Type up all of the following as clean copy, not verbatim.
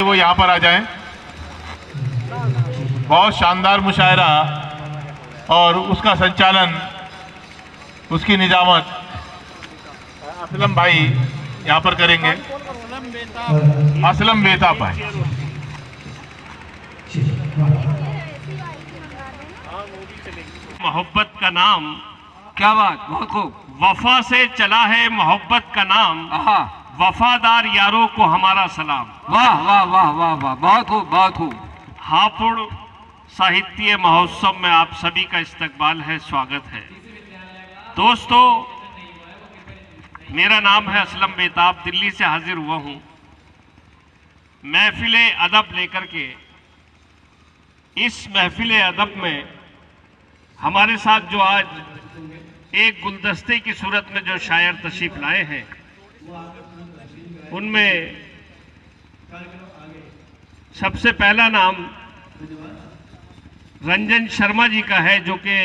वो यहाँ पर आ जाएं। बहुत शानदार मुशायरा और उसका संचालन, उसकी निजामत असलम भाई यहाँ पर करेंगे। असलम बेताब भाई। मोहब्बत का नाम, क्या बात, बहुत खूब। वफा से चला है मोहब्बत का नाम, वफादार यारों को हमारा सलाम। वाह वाह वाह वाह वाह, बहुत खूब बहुत खूब। हापुड़ साहित्य महोत्सव में आप सभी का इस्तकबाल है, स्वागत है। दोस्तों, मेरा नाम है असलम बेताब, दिल्ली से हाजिर हुआ हूं महफिले अदब लेकर के। इस महफिले अदब में हमारे साथ जो आज एक गुलदस्ते की सूरत में जो शायर तशरीफ लाए हैं, उनमें सबसे पहला नाम रंजन शर्मा जी का है, जो कि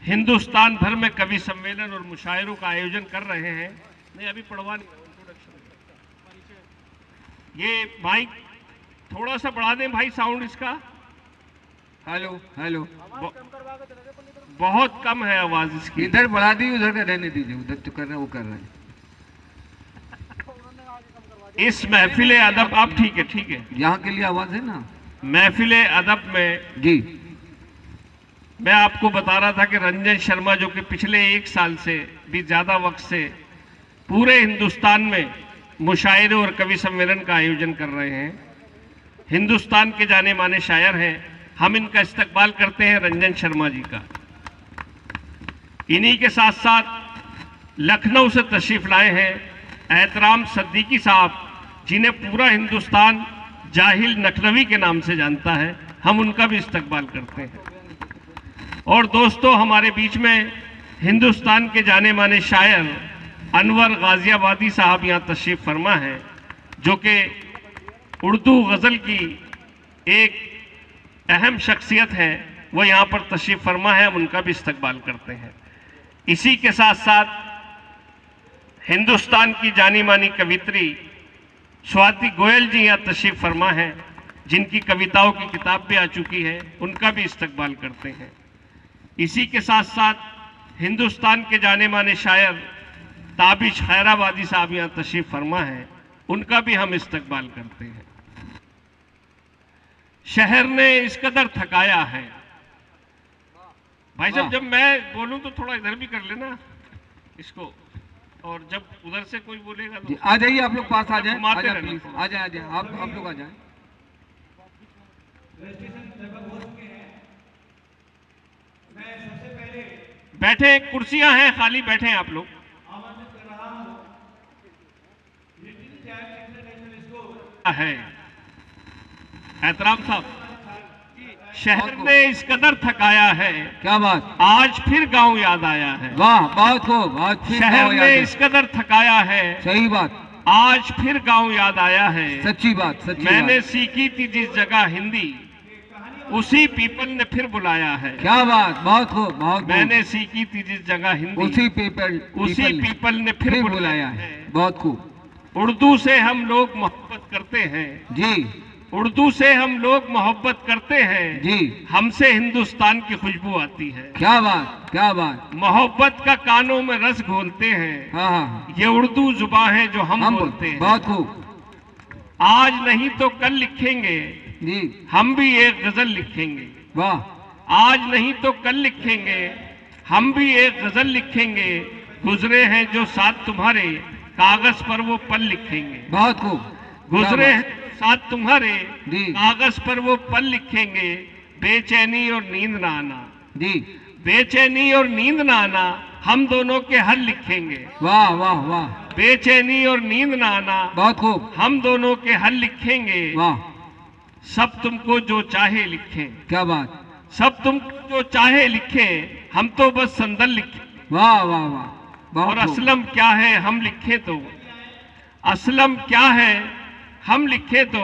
हिंदुस्तान भर में कवि सम्मेलन और मुशायरों का आयोजन कर रहे हैं। नहीं, अभी पढ़वा नहीं, ये माइक थोड़ा सा बढ़ा दें भाई, साउंड इसका। हेलो हेलो, बहुत कम है आवाज इसकी। इधर बढ़ा दी, उधर का रहने दीजिए, उधर तो कर रहे हैं, वो कर रहे हैं। इस महफिले अदब, आप ठीक है, ठीक है, यहाँ के लिए आवाज है ना। महफिले अदब में जी, मैं आपको बता रहा था कि रंजन शर्मा, जो कि पिछले 1 साल से भी ज्यादा वक्त से पूरे हिंदुस्तान में मुशायरे और कवि सम्मेलन का आयोजन कर रहे हैं, हिंदुस्तान के जाने माने शायर हैं। हम इनका इस्तकबाल करते हैं, रंजन शर्मा जी का। इन्हीं के साथ साथ लखनऊ से तशरीफ लाए हैं एहतराम सिद्दीकी साहब, जिन्हें पूरा हिंदुस्तान जाहिल नखलवी के नाम से जानता है। हम उनका भी इस्तकबाल करते हैं। और दोस्तों, हमारे बीच में हिंदुस्तान के जाने माने शायर अनवर गाजियाबादी साहब यहाँ तशरीफ फरमा हैं, जो कि उर्दू गज़ल की एक अहम शख्सियत है। वो यहाँ पर तशरीफ फरमा है, हम उनका भी इस्तकबाल करते हैं। इसी के साथ साथ हिंदुस्तान की जानी मानी कवित्री स्वाति गोयल जी यहाँ तशरीफ फरमा हैं, जिनकी कविताओं की किताब भी आ चुकी है, उनका भी इस्तकबाल करते हैं। इसी के साथ साथ हिंदुस्तान के जाने माने शायर ताबिश खैराबादी साहब यहाँ तशरीफ फरमा हैं, उनका भी हम इस्तकबाल करते हैं। शहर ने इस कदर थकाया है। भाई साहब, जब मैं बोलूं तो थोड़ा इधर भी कर लेना इसको, और जब उधर से कोई बोलेगा तो आ जाइए, आप लोग पास आ जाए, घुमाते आ रहना। जाए, आ जाए, आप लोग आ जाए। बैठे, कुर्सियां हैं खाली, बैठे हैं आप लोग। है एहतराम साहब, शहर ने इस कदर थकाया है, क्या बात, आज फिर गांव याद आया है। वाह, बहुत खूब। आज फिर शहर गाँव ने याद है। इस कदर थकाया है, सही बात, आज फिर गांव याद आया है। सच्ची बात, सच्ची मैंने बात। सीखी थी जिस जगह हिंदी, उसी पीपल ने फिर बुलाया है। क्या बात, बहुत खूब, बहुत खूब। मैंने सीखी थी जिस जगह हिंदी, उसी पीपल ने फिर बुलाया है। बहुत खूब। उर्दू से हम लोग मोहब्बत करते हैं जी, उर्दू से हम लोग मोहब्बत करते हैं जी, हमसे हिंदुस्तान की खुशबू आती है। क्या बात, क्या बात। मोहब्बत का कानों में रस घोलते हैं, हाँ हाँ, ये उर्दू जुबान है जो हम बोलते हैं। बहुत खूब। आज नहीं तो कल लिखेंगे, जी, हम भी एक गजल लिखेंगे। वाह, आज नहीं तो कल लिखेंगे, हम भी एक गजल लिखेंगे। गुजरे हैं जो साथ तुम्हारे, कागज पर वो पल लिखेंगे। बहुत खूब। गुजरे हैं साथ तुम्हारे, जी, कागज पर वो पल लिखेंगे। बेचैनी और नींद ना आना, जी, बेचैनी और नींद ना आना, हम दोनों के हल लिखेंगे। वाह वाह वाह, बेचैनी और नींद ना आना, बहुत खूब। हम दोनों के हल लिखेंगे। वाह, सब तुमको जो चाहे लिखें, क्या बात, सब तुमको जो चाहे लिखें, हम तो बस संदल लिखें। वाह वाह वाह, बहुत और खूब। असलम क्या है हम लिखें तो, असलम क्या है हम लिखे तो,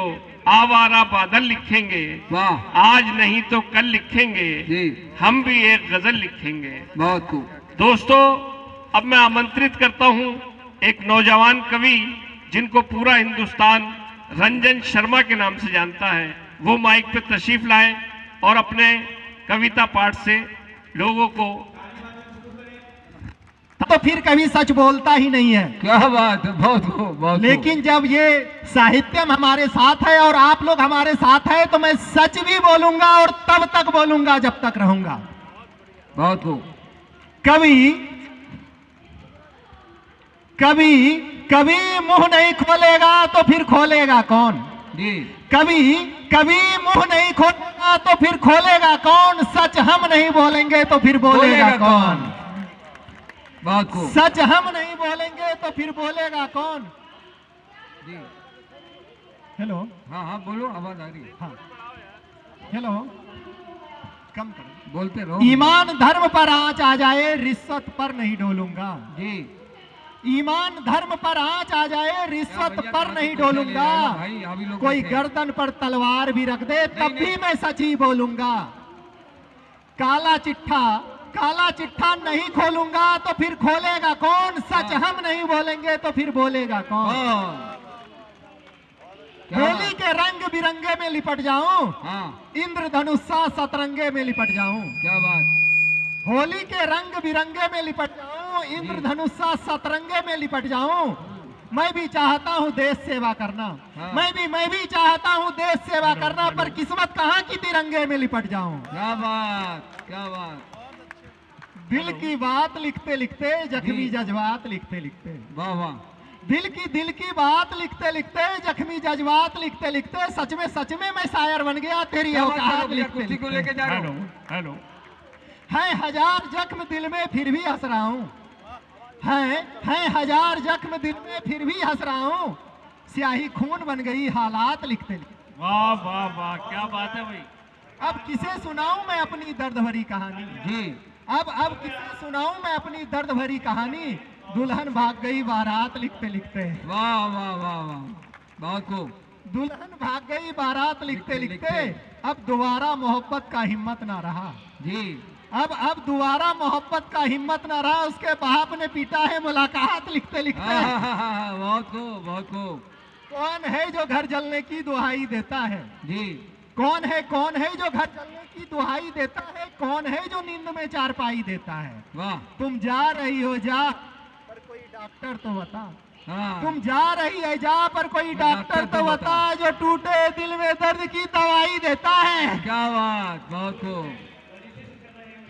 आवारा बादल लिखेंगे। वाह, आज नहीं तो कल लिखेंगे, जी, हम भी एक गजल लिखेंगे। बहुत खूब। दोस्तों, अब मैं आमंत्रित करता हूं एक नौजवान कवि, जिनको पूरा हिंदुस्तान रंजन शर्मा के नाम से जानता है, वो माइक पे तशरीफ लाएं और अपने कविता पाठ से लोगों को। तो फिर कभी सच बोलता ही नहीं है। क्या बात है, बहुत खूब, बहुत खूब। लेकिन जब ये साहित्यम हमारे साथ है और आप लोग हमारे साथ है तो मैं सच भी बोलूंगा और तब तक बोलूंगा जब तक रहूंगा। बहुत खूब। कभी कभी कभी मुंह नहीं खोलेगा तो फिर खोलेगा कौन? जी। कभी कभी मुंह नहीं खोलेगा तो फिर खोलेगा कौन? सच हम नहीं बोलेंगे तो फिर बोलेगा कौन? बहुत खूब। सच हम नहीं बोलेंगे तो फिर बोलेगा कौन? जी। हेलो। हाँ हाँ बोलो, आवाज आ रही है। हाँ हेलो, कम करो। बोलते रहो। ईमान धर्म पर आंच आ जाए, रिश्वत पर नहीं डोलूंगा। जी। ईमान धर्म पर आंच आ जाए, रिश्वत पर नहीं डोलूंगा। भाई अभी लोग कोई गर्दन पर तलवार भी रख दे तब भी मैं सच ही बोलूंगा। काला चिट्ठा नहीं खोलूंगा तो फिर खोलेगा कौन? सच हम नहीं बोलेंगे तो फिर बोलेगा कौन? होली के रंग बिरंगे में लिपट जाऊं, इंद्रधनुषा सतरंगे में लिपट जाऊं। क्या बात। होली के रंग बिरंगे में लिपट जाऊं, इंद्रधनुषा सतरंगे में लिपट जाऊं। मैं भी चाहता हूं देश सेवा करना। मैं भी चाहता हूं देश सेवा करना, पर किस्मत कहां की तिरंगे में लिपट जाऊं। क्या बात, क्या बात। दिल की बात लिखते लिखते, जख्मी जज्बात लिखते लिखते, वाह वाह। दिल की बात लिखते लिखते, जख्मी जज्बात लिखते लिखते, सच में मैं शायर बन गया तेरी औकात लिखते लिखते। को लेके जा रहा हूं। हेलो। है हजार जख्म दिल में फिर भी हंस रहा हूं। है हजार जख्म दिल में फिर भी हंस रहा हूं। स्याही खून बन गई हालात लिखते लिखते। वाह वाह वाह, क्या बात है भाई। अब किसे सुनाऊं मैं अपनी दर्द भरी कहानी? जी। अब किसे सुनाऊं मैं अपनी दर्द भरी कहानी? दुल्हन भाग गई बारात लिखते लिखते। वाह वाह वाह वाह, बहुत खूब। दुल्हन भाग गई बारात लिखते लिखते, अब दोबारा मोहब्बत का हिम्मत ना रहा। जी। अब दोबारा मोहब्बत का हिम्मत ना रहा। उसके बाप ने पीटा है मुलाकात लिखते लिखते। बहुत खूब, बहुत खूब। कौन है जो घर जलने की दुहाई देता है? जी। कौन है जो घर जलने की दुहाई देता है? कौन है जो नींद में चारपाई देता है? वाह। तुम जा रही हो जा, पर कोई डॉक्टर तो बता। हाँ। तुम जा रही है जा, पर कोई डॉक्टर तो बता, जो टूटे दिल में दर्द की दवाई देता है। क्या बात, बहुत खूब।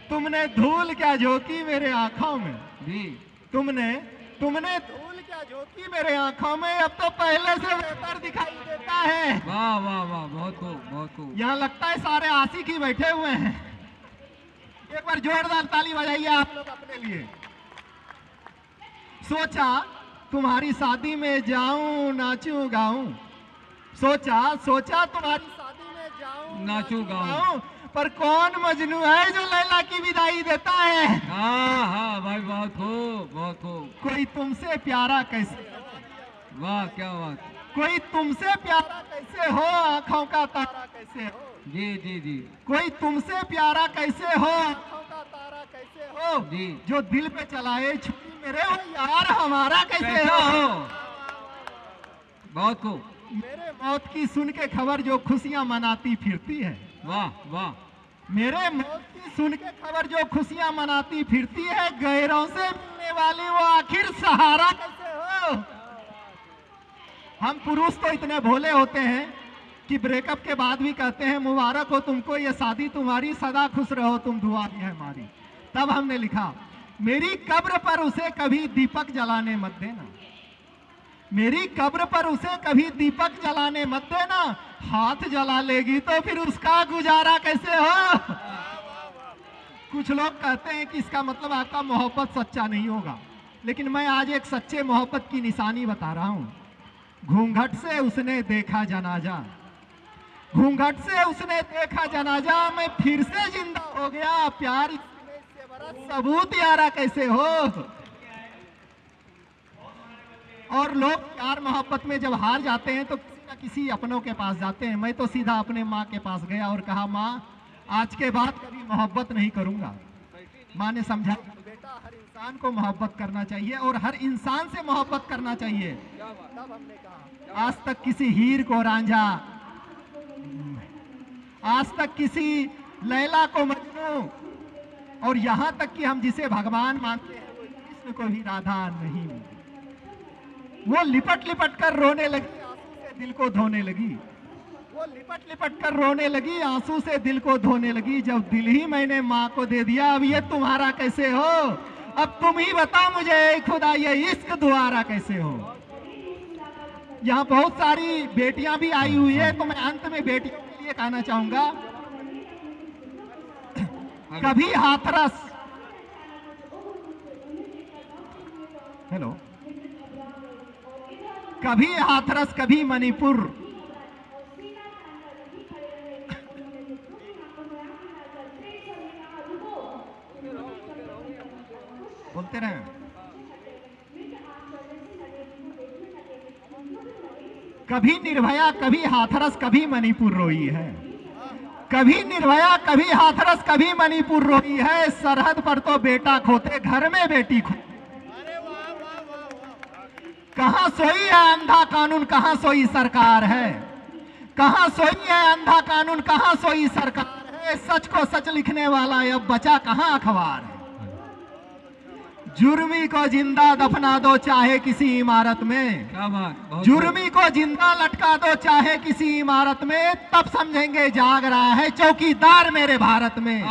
तुमने धूल क्या झोंकी मेरे आंखों में? जी। तुमने धूल क्या झोंकी मेरे आंखों में, अब तो पहले से बेहतर दिखाई देता है। वाह वाह वाह, बहुत खूब, बहुत खूब। यहाँ लगता है सारे आशिक ही बैठे हुए हैं। एक बार जोरदार ताली बजाइए आप लोग अपने लिए। सोचा तुम्हारी शादी में जाऊं नाचूं गाऊं। सोचा तुम्हारी शादी में जाऊं नाचूं गाऊं। पर कौन मजनू है जो लैला की विदाई देता है? हाँ हाँ भाई, बहुत खूब, बहुत खूब। कोई तुमसे प्यारा कैसे? वाह, क्या बात। कोई तुमसे प्यारा कैसे हो, आंखों का तारा कैसे हो? जी जी जी। कोई तुमसे प्यारा कैसे हो, आंखों का तारा कैसे हो? जी। जो दिल पे चलाए छुरी मेरे, वो यार हमारा कैसे हो? बहुत खूब। मेरे मौत की सुन के खबर जो खुशियां मनाती फिरती है। वाह वाह। मेरे मौत की सुन के खबर जो खुशियां मनाती फिरती है, गैरों से मिलने वाली वो आखिर सहारा कैसे हो? हम पुरुष तो इतने भोले होते हैं कि ब्रेकअप के बाद भी कहते हैं मुबारक हो तुमको ये शादी तुम्हारी, सदा खुश रहो तुम, दुआ भी है हमारी। तब हमने लिखा मेरी कब्र पर उसे कभी दीपक जलाने मत देना। मेरी कब्र पर उसे कभी दीपक जलाने मत देना। हाथ जला लेगी तो फिर उसका गुजारा कैसे हो? कुछ लोग कहते हैं कि इसका मतलब आपका मोहब्बत सच्चा नहीं होगा, लेकिन मैं आज एक सच्चे मोहब्बत की निशानी बता रहा हूं। घूंघट से उसने देखा जनाजा, घूंघट से उसने देखा जनाजा, मैं फिर से जिंदा हो गया। प्यार इससे बड़ा सबूत यारा कैसे हो? और लोग प्यार मोहब्बत में जब हार जाते हैं तो किसी न किसी अपनों के पास जाते हैं। मैं तो सीधा अपने माँ के पास गया और कहा माँ आज के बाद कभी मोहब्बत नहीं करूंगा। माँ ने समझा बेटा हर इंसान को मोहब्बत करना चाहिए और हर इंसान से मोहब्बत करना चाहिए। तब हमने कहा आज तक किसी हीर को रांझा, आज तक किसी लैला को मजनू, और यहाँ तक कि हम जिसे भगवान मानते हैं वो कृष्ण को भी राधा नहीं मिली। वो लिपट लिपट कर रोने लगी, आंसू से दिल को धोने लगी। वो लिपट लिपट कर रोने लगी, आंसू से दिल को धोने लगी। जब दिल ही मैंने माँ को दे दिया, अब ये तुम्हारा कैसे हो? अब तुम ही बता मुझे खुदा, ये इश्क दुआरा कैसे हो? यहाँ बहुत सारी बेटियां भी आई हुई है, तो मैं अंत में बेटियों के लिए कहना चाहूंगा, कभी हाथरस, हेलो, कभी हाथरस कभी मणिपुर, बोलते रहे। कभी निर्भया कभी हाथरस कभी मणिपुर रोई है, कभी निर्भया कभी हाथरस कभी मणिपुर रोई है। सरहद पर तो बेटा खोते, घर में बेटी खो। कहां सोई है अंधा कानून, कहां सोई सरकार है? कहां सोई है अंधा कानून, कहां सोई सरकार है? सच को सच लिखने वाला अब बचा कहां अखबार है? जुर्मी को जिंदा दफना दो चाहे किसी इमारत में, क्या बात, जुर्मी को जिंदा लटका दो चाहे किसी इमारत में, तब समझेंगे जाग रहा है चौकीदार मेरे भारत में।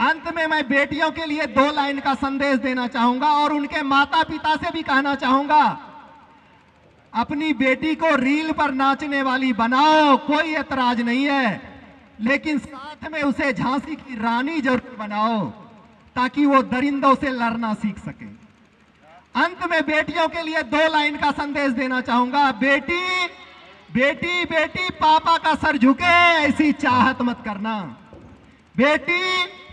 अंत में मैं बेटियों के लिए 2 लाइन का संदेश देना चाहूंगा और उनके माता पिता से भी कहना चाहूंगा, अपनी बेटी को रील पर नाचने वाली बनाओ, कोई एतराज नहीं है, लेकिन साथ में उसे झांसी की रानी जरूर बनाओ ताकि वो दरिंदों से लड़ना सीख सके। अंत में बेटियों के लिए 2 लाइन का संदेश देना चाहूंगा, बेटी बेटी बेटी पापा का सर झुके ऐसी चाहत मत करना, बेटी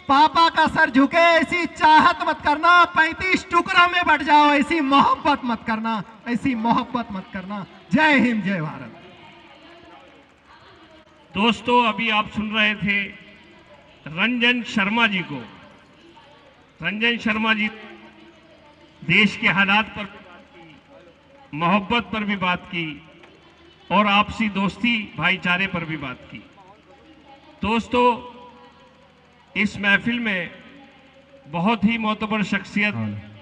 पापा का सर झुके ऐसी चाहत मत करना, 35 टुकड़ों में बट जाओ ऐसी मोहब्बत मत करना, ऐसी मोहब्बत मत करना। जय हिंद, जय भारत। दोस्तों, अभी आप सुन रहे थे रंजन शर्मा जी को। रंजन शर्मा जी देश के हालात पर बात की, मोहब्बत पर भी बात की और आपसी दोस्ती भाईचारे पर भी बात की। दोस्तों, इस महफिल में बहुत ही मोतबर शख्सियत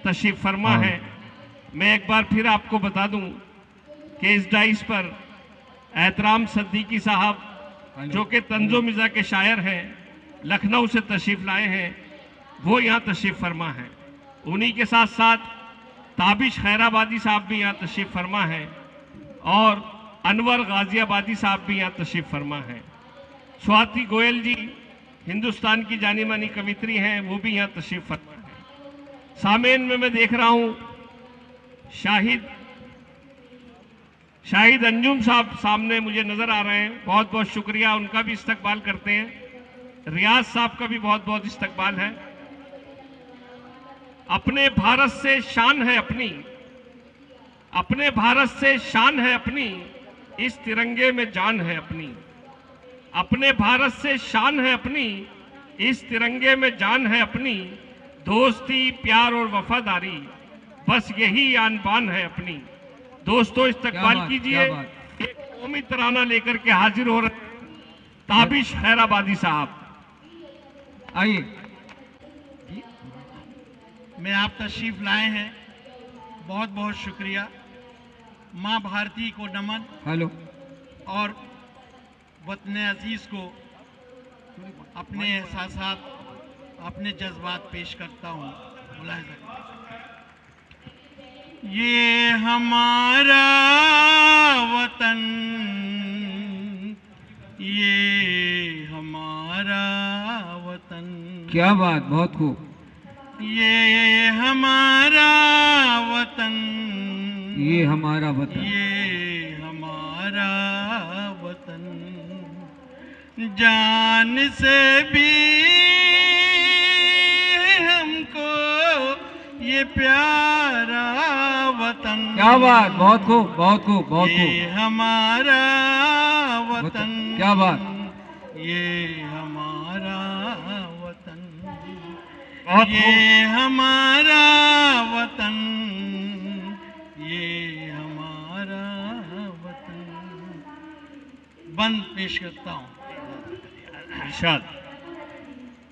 तशरीफ फरमा है। मैं एक बार फिर आपको बता दूं कि इस डाइस पर एहतराम सद्दीकी साहब, जो कि तंजो मिर्जा के शायर हैं, लखनऊ से तशरीफ लाए हैं, वो यहाँ तशरीफ फरमा है। उन्हीं के साथ साथ ताबिश खैराबादी साहब भी यहाँ तशरीफ फरमा है और अनवर गाजियाबादी साहब भी यहाँ तशरीफ फरमा है। स्वाति गोयल जी हिंदुस्तान की जानी मानी कवित्री हैं, वो भी यहाँ तशरीफ फरमा है। सामेन में मैं देख रहा हूँ शाहिद अंजुम साहब सामने मुझे नजर आ रहे हैं, बहुत बहुत शुक्रिया, उनका भी इस्तकबाल करते हैं। रियाज साहब का भी बहुत बहुत इस्तकबाल है। अपने भारत से शान है अपनी, अपने भारत से शान है अपनी, इस तिरंगे में जान है अपनी, अपने भारत से शान है अपनी, इस तिरंगे में जान है अपनी, दोस्ती प्यार और वफादारी बस यही आन बान है अपनी। दोस्तों, इस्तकबाल कीजिए, एक कौमी तराना लेकर के हाजिर हो रहे ताबिश खैराबादी साहब। आइए। में आप तशरीफ लाए हैं, बहुत बहुत शुक्रिया। माँ भारती को नमन हेलो। और वतन अजीज को अपने एहसासात, अपने जज्बात पेश करता हूँ। ये हमारा वतन, ये हमारा वतन, क्या बात, बहुत खूब। ये हमारा वतन, ये हमारा वतन, ये हमारा वतन, जान से भी हमको ये प्यारा वतन। क्या बात, बहुत खूब, बहुत खूब, बहुत ये खूब। हमारा वतन, क्या बात। ये हमारा वतन। बहुत ये हमारा वतन, ये हमारा वतन। बंद पेश करता हूँ। इरशाद।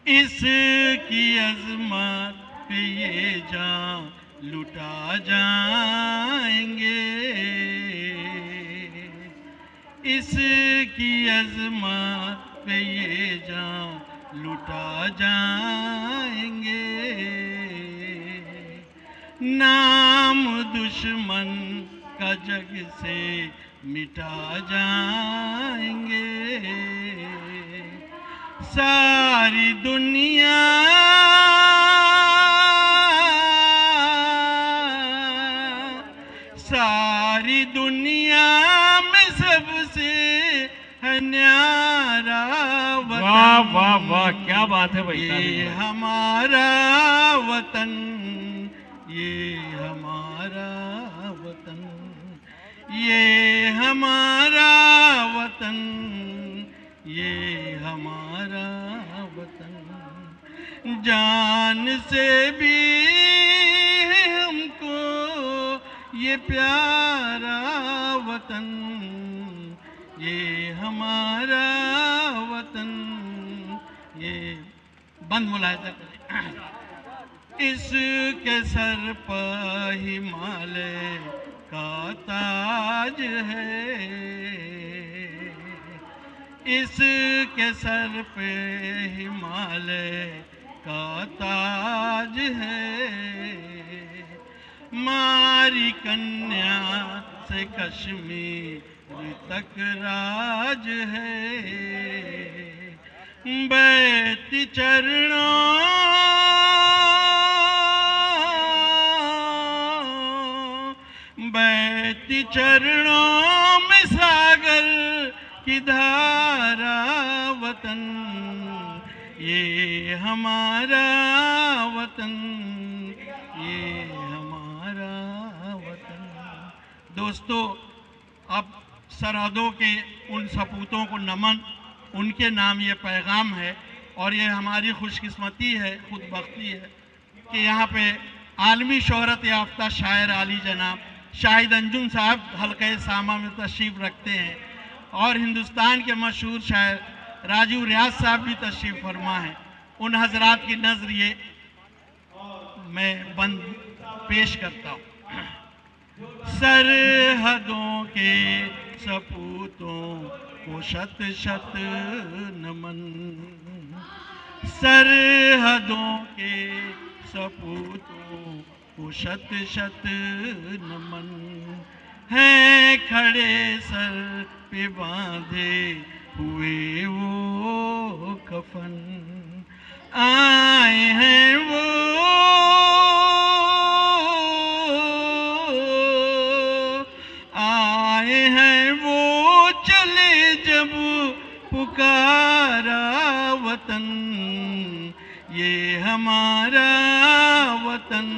इसकी अजमत पे ये जान लुटा जाएंगे, इसकी अजमत पे ये जान लुटा जाएंगे। नाम दुश्मन का जग से मिटा जाएंगे। सारी दुनिया सारी दुनिया में सबसे है न्यारा वतन। वाह वाह वाह, क्या बात है भाई। ये हमारा वतन, ये हमारा वतन, ये हमारा वतन, ये हमारा वतन। जान से भी है हमको ये प्यारा वतन, ये हमारा वतन। ये बंद मुलाहिजा करें। इसके सर पर हिमालय का ताज है, इसके सर पे हिमालय का ताज है। मारी कन्या से कश्मीर तक राज है। बैठी चरणों बैठी चरणों में सागर की धारा वतन, ये हमारा वतन, ये हमारा वतन। दोस्तों, अब सरहदों के उन सपूतों को नमन, उनके नाम ये पैगाम है। और ये हमारी खुशकिस्मती है, खुदबख्ती है कि यहाँ पे आलमी शोहरत याफ्ता शायर आली जनाब शाहिद अंजुम साहब हल्के सामा में तशरीफ़ रखते हैं, और हिंदुस्तान के मशहूर शायर राजीव रियाज साहब भी तशरीफ़ फरमा है। उन हजरात की नज़र ये मैं बंद पेश करता हूँ। सरहदों के सपूतों को शत शत नमन, सरहदों के सपूतों को शत शत नमन। हैं खड़े सर पे बांधे हुए वो कफन, आए हैं वो आए हैं वो, चले जब पुकारा वतन, ये हमारा वतन,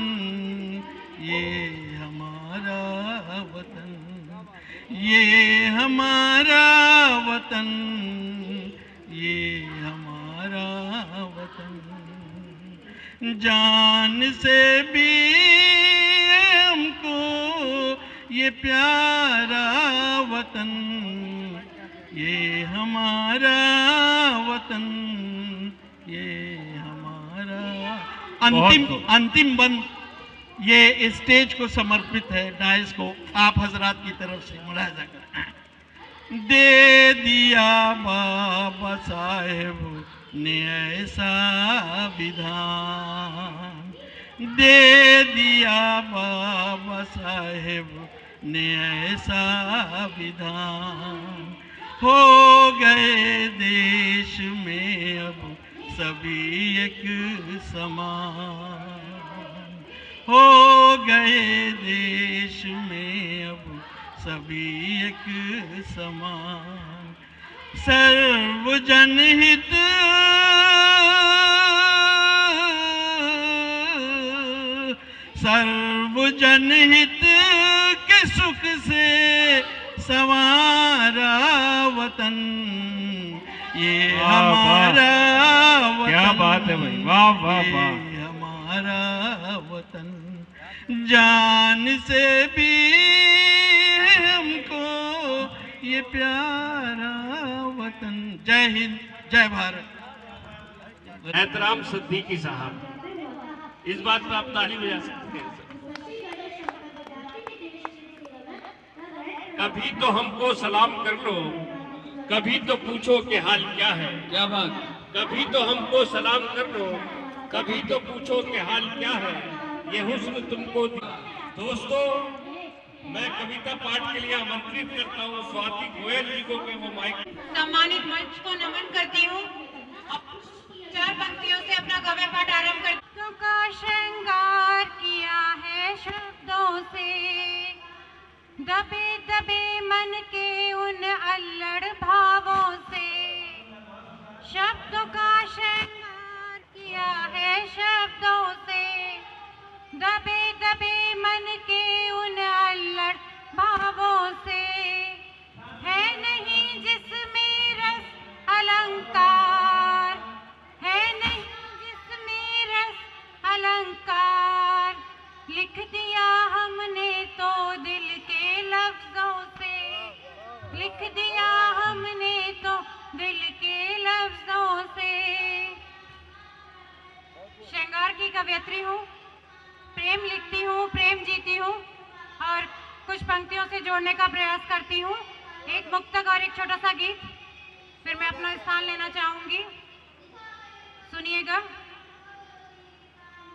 ये हमारा वतन, ये हमारा वतन, ये हमारा वतन। जान से भी हमको ये प्यारा वतन, ये हमारा वतन, ये हमारा। अंतिम बंद ये स्टेज को समर्पित है, डायस को आप हजरात की तरफ से मुलाहिजा करें। दे दिया बाबा साहेब ने ऐसा विधान, दे दिया बाबा साहेब ने ऐसा विधान। हो गए देश में अब सभी एक समान, हो गए देश में अब सभी एक समान। सर्वजन हित सर्वजन हित के सुख से संवारा वतन, ये हमारा वतन, क्या बात है भाई, वाह वाह वाह। ये जान से भी हमको ये प्यारा वतन। जय हिंद, जय भारत। एहतराम सिद्दीकी साहब, इस बात पर आप ताली बजा सकते हैं। कभी तो हमको सलाम कर लो, कभी तो पूछो कि हाल क्या है। क्या बात। कभी तो हमको सलाम कर लो, कभी तो पूछो कि हाल क्या है। ये हुस्न तुमको दोस्तों, मैं कविता पाठ के लिए आमंत्रित करता हूँ स्वाति गोयल जी को कि वो माइक। सम्मानित मंच को नमन करती हूँ। 4 पंक्तियों से अपना काव्य पाठ आरंभ कर। का श्रृंगार किया है शब्दों से, दबे दबे मन के उन अल्लड़ भावों से। शब्दों का श्रृंगार किया है शब्दों से, दबे दबे मन के उन अल्लड़ भावों से। है नहीं जिसमें रस अलंकार, है नहीं जिसमें रस अलंकार। लिख दिया हमने तो दिल के लफ्जों से, लिख दिया हमने तो दिल के लफ्जों से। श्रृंगार की कवयित्री हूँ, प्रेम लिखती हूँ, प्रेम जीती हूँ और कुछ पंक्तियों से जोड़ने का प्रयास करती हूँ। एक मुक्तक और एक छोटा सा गीत, फिर मैं अपना स्थान लेना चाहूंगी। सुनिएगा।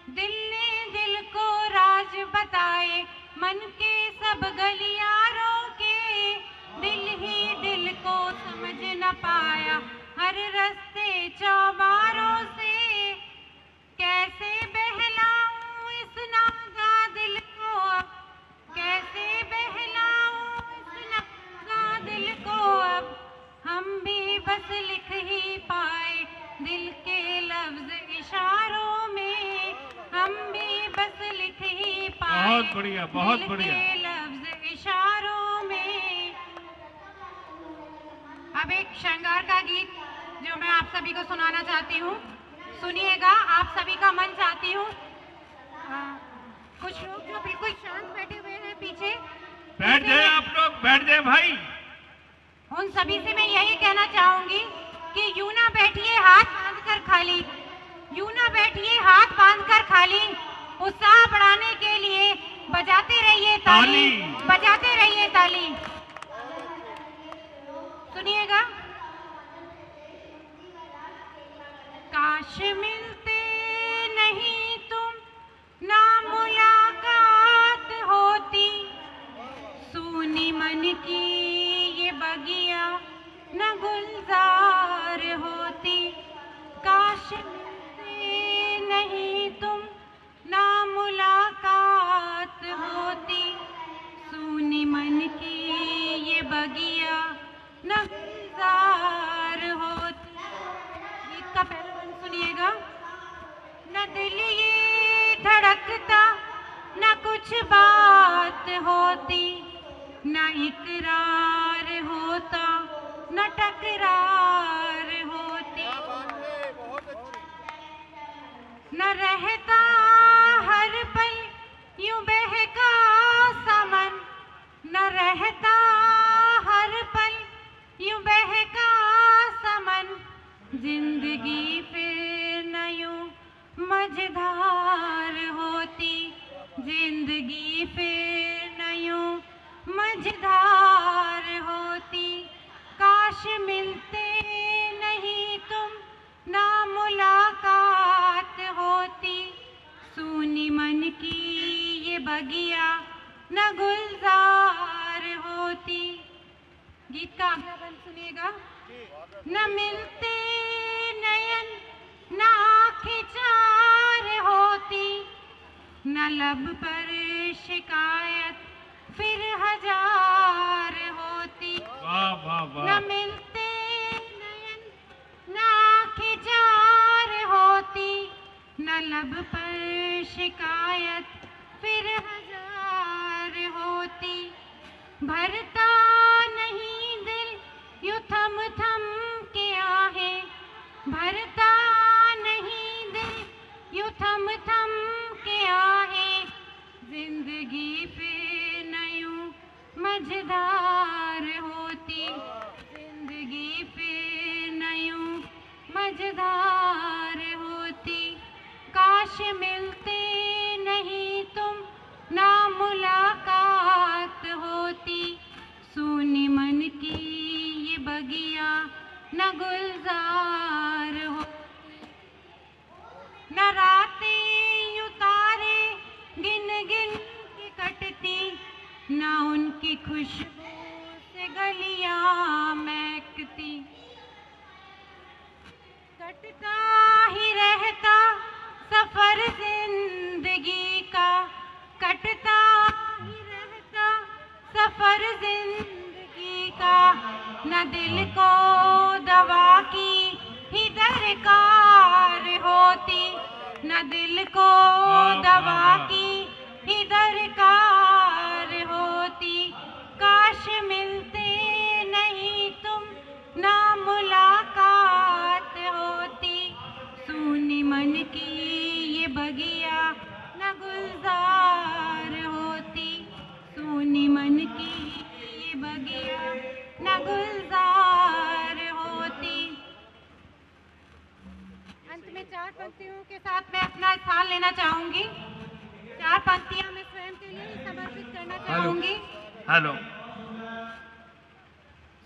दिल ने दिल को राज बताए, मन के सब गलियारों के। दिल ही दिल को समझ न पाया, हर रास्ते चौबारों से। कैसे बहलाऊं इस नागा दिल को अब, कैसे बहलाऊं इस नागा दिल को अब। हम भी बस लिख ही पाए दिल के लफ्ज इशारों में, हम भी बस लिख ही पाए बहुत बढ़िया, बहुत दिल बढ़िया। के लफ्ज इशारों में। अब एक श्रृंगार का गीत जो मैं आप सभी को सुनाना चाहती हूँ, सुनिएगा। आप सभी का मन चाहती हूँ। कुछ लोग जो बिल्कुल शांत बैठे हुए हैं पीछे, बैठ जाए आप लोग, बैठ जाए भाई। उन सभी से मैं यही कहना चाहूंगी कि यूं ना बैठिए हाथ बांधकर खाली, यूं ना बैठिए हाथ बांधकर खाली। उत्साह बढ़ाने के लिए बजाते रहिए ताली, बजाते रहिए ताली। सुनिएगा। काश मिलते नहीं तुम, ना मुलाकात होती। सूनी मन की ये बगिया न गुलजार होती। काश मिलते नहीं तुम, ना मुलाकात होती। सूनी मन की ये बगिया न गुलजार होती। गीत का पहला बंद सुनिएगा। न दिल ये धड़कता, न कुछ बात होती। न इकरार होता, न टकरार होती। न रहता हर पल यूं बहका समन, न रहता हर पल यूं बहका समन। जिंदगी फिर न यूं मझधार होती, जिंदगी फिर न यूं मझधार होती। काश मिलते नहीं तुम, ना मुलाकात होती। सूनी मन की ये बगिया न गुलजार होती। गीत का अगला बंद सुनिएगा। न मिलते नयन, न आँखें चार होती। न लब पर शिकायत फिर हजार होती। वाह वाह न वाह। मिलते नयन, न आँखें चार होती। न लब पर शिकायत फिर हजार होती। भरता नहीं दिल यूं थम थम के आहें, भरता नहीं दिल यूं थम थम के आहें। समझदार होती, काश मिलते नहीं तुम ना मुलाकात होती। सोने मन की ये बगिया न गुलजार हो, न रातें यूं तारे गिन गिन के कटती, न उनकी खुशबू से गलियां महकती। कटता ही रहता सफर जिंदगी का, कटता ही रहता सफर जिंदगी का। न दिल को दवा की ही दरकार होती, न दिल को दवा की ही दरकार होती। काश मिलते नहीं तुम ना मुलाकात होती। सोने मन की ये बगिया न गुलजार होती, सोने मन की ये बगिया न गुलजार होती। अंत में 4 पंक्तियों के साथ मैं अपना स्थान लेना चाहूंगी। 4 पंक्तियां मैं स्वयं के लिए ही समर्पित करना चाहूंगी। हेलो।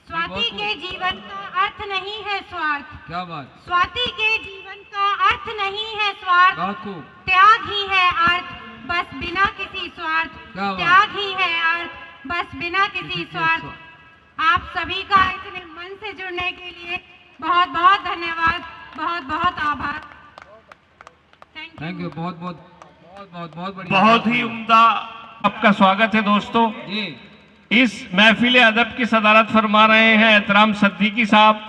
स्वाति के जीवन का अर्थ नहीं है स्वार्थ। क्या बात, स्वाति के जीवन का अर्थ नहीं है स्वार्थ, बहुत खूब। त्याग ही है अर्थ, बस बिना किसी स्वार्थ। क्या बात। त्याग ही है अर्थ, बस बिना किसी स्वार्थ। आप सभी का इतने मन से जुड़ने के लिए बहुत बहुत धन्यवाद, बहुत बहुत आभार। थैंक यू, बहुत बहुत बहुत बहुत बहुत बढ़िया, बहुत ही उम्दा आपका स्वागत है दोस्तों। जी। इस महफिल अदब की सदारत फरमा रहे हैं एहतराम सिद्दीकी साहब।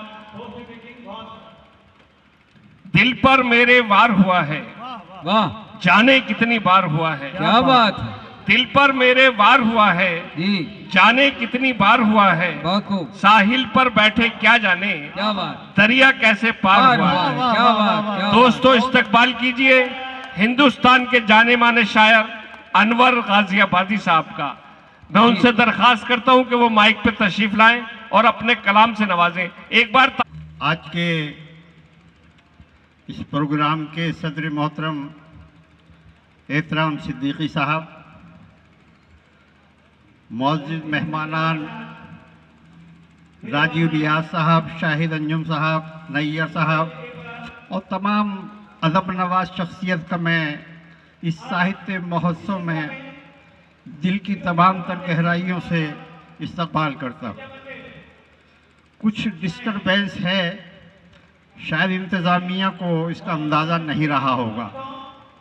दिल पर मेरे वार हुआ है, वाह, जाने कितनी बार हुआ है। क्या बात है, दिल पर मेरे वार हुआ है, जी, जाने कितनी बार हुआ है। बहुत खूब, साहिल पर बैठे क्या जाने, क्या बात, दरिया कैसे पार वाह, हुआ वाह, है। क्या बात, क्या दोस्तों इस्तकबाल कीजिए हिंदुस्तान के जाने माने शायर अनवर गाजियाबादी साहब का। मैं उनसे दरखास्त करता हूं कि वो माइक पे तशरीफ लाएं और अपने कलाम से नवाजें। एक बार आज के इस प्रोग्राम के सदर मोहतरम एहतराम सिद्दीकी साहब, मौजूद मेहमानान राजीव रियाज साहब, शाहिद अंजुम साहब, नैयर साहब और तमाम अदब नवाज शख्सियत का मैं इस साहित्य महोत्सव में दिल की तमाम तर गहराइयों से इस्तकबाल करता हूँ। कुछ डिस्टर्बेंस है, शायद इंतज़ामिया को इसका अंदाज़ा नहीं रहा होगा,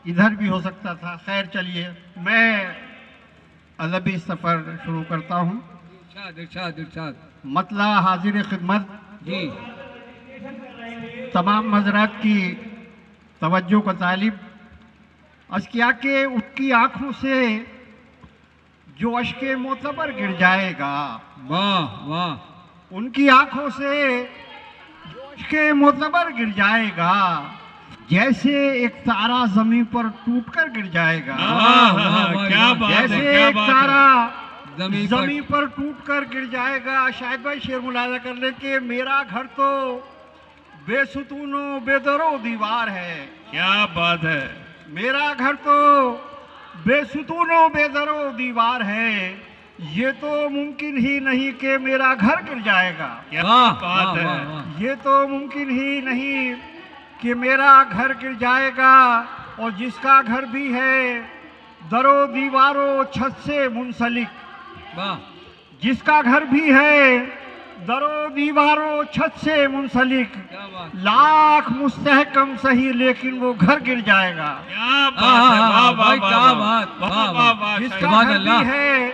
इधर भी हो सकता था। खैर चलिए, मैं अदबी सफ़र शुरू करता हूँ। इरशाद इरशाद इरशाद। मतला हाजिर खिदमत जी, तमाम हजरात की तवज्जो का तालिब अर्ज़ किया कि उसकी आँखों से जो अश्के मोतबर गिर जाएगा, वाह वाह, उनकी आँखों से जो अश्के मोतबर गिर जाएगा, जैसे एक तारा जमीन पर टूटकर गिर जाएगा। वाह, वाह, क्या बात है, जैसे क्या एक बात है। तारा जमीन जमीन पर टूटकर गिर जाएगा। शायद भाई शेर मुलाजा कर ले कि मेरा घर तो बेसुतूनो बेदरो दीवार है। क्या बात है। मेरा घर तो बेसुतूनो बेदरो दीवार है, ये तो मुमकिन ही नहीं कि मेरा घर गिर जाएगा। क्या वाह बात वाह है। वाह वाह, ये तो मुमकिन ही नहीं कि मेरा घर गिर जाएगा। और जिसका घर भी है दरो दीवारों छत से मुंसलिक, वाह, जिसका घर भी है दरो दीवारों छत से मुंसलिक, क्या बात, लाख मुस्तहकम सही लेकिन वो घर गिर जाएगा। क्या बात है। वाह वाह भाई, वाह, क्या वाह, बात, वाह, वाह, वाह, वाह। वाह, जिसका सुभान घर अल्लाह। भी है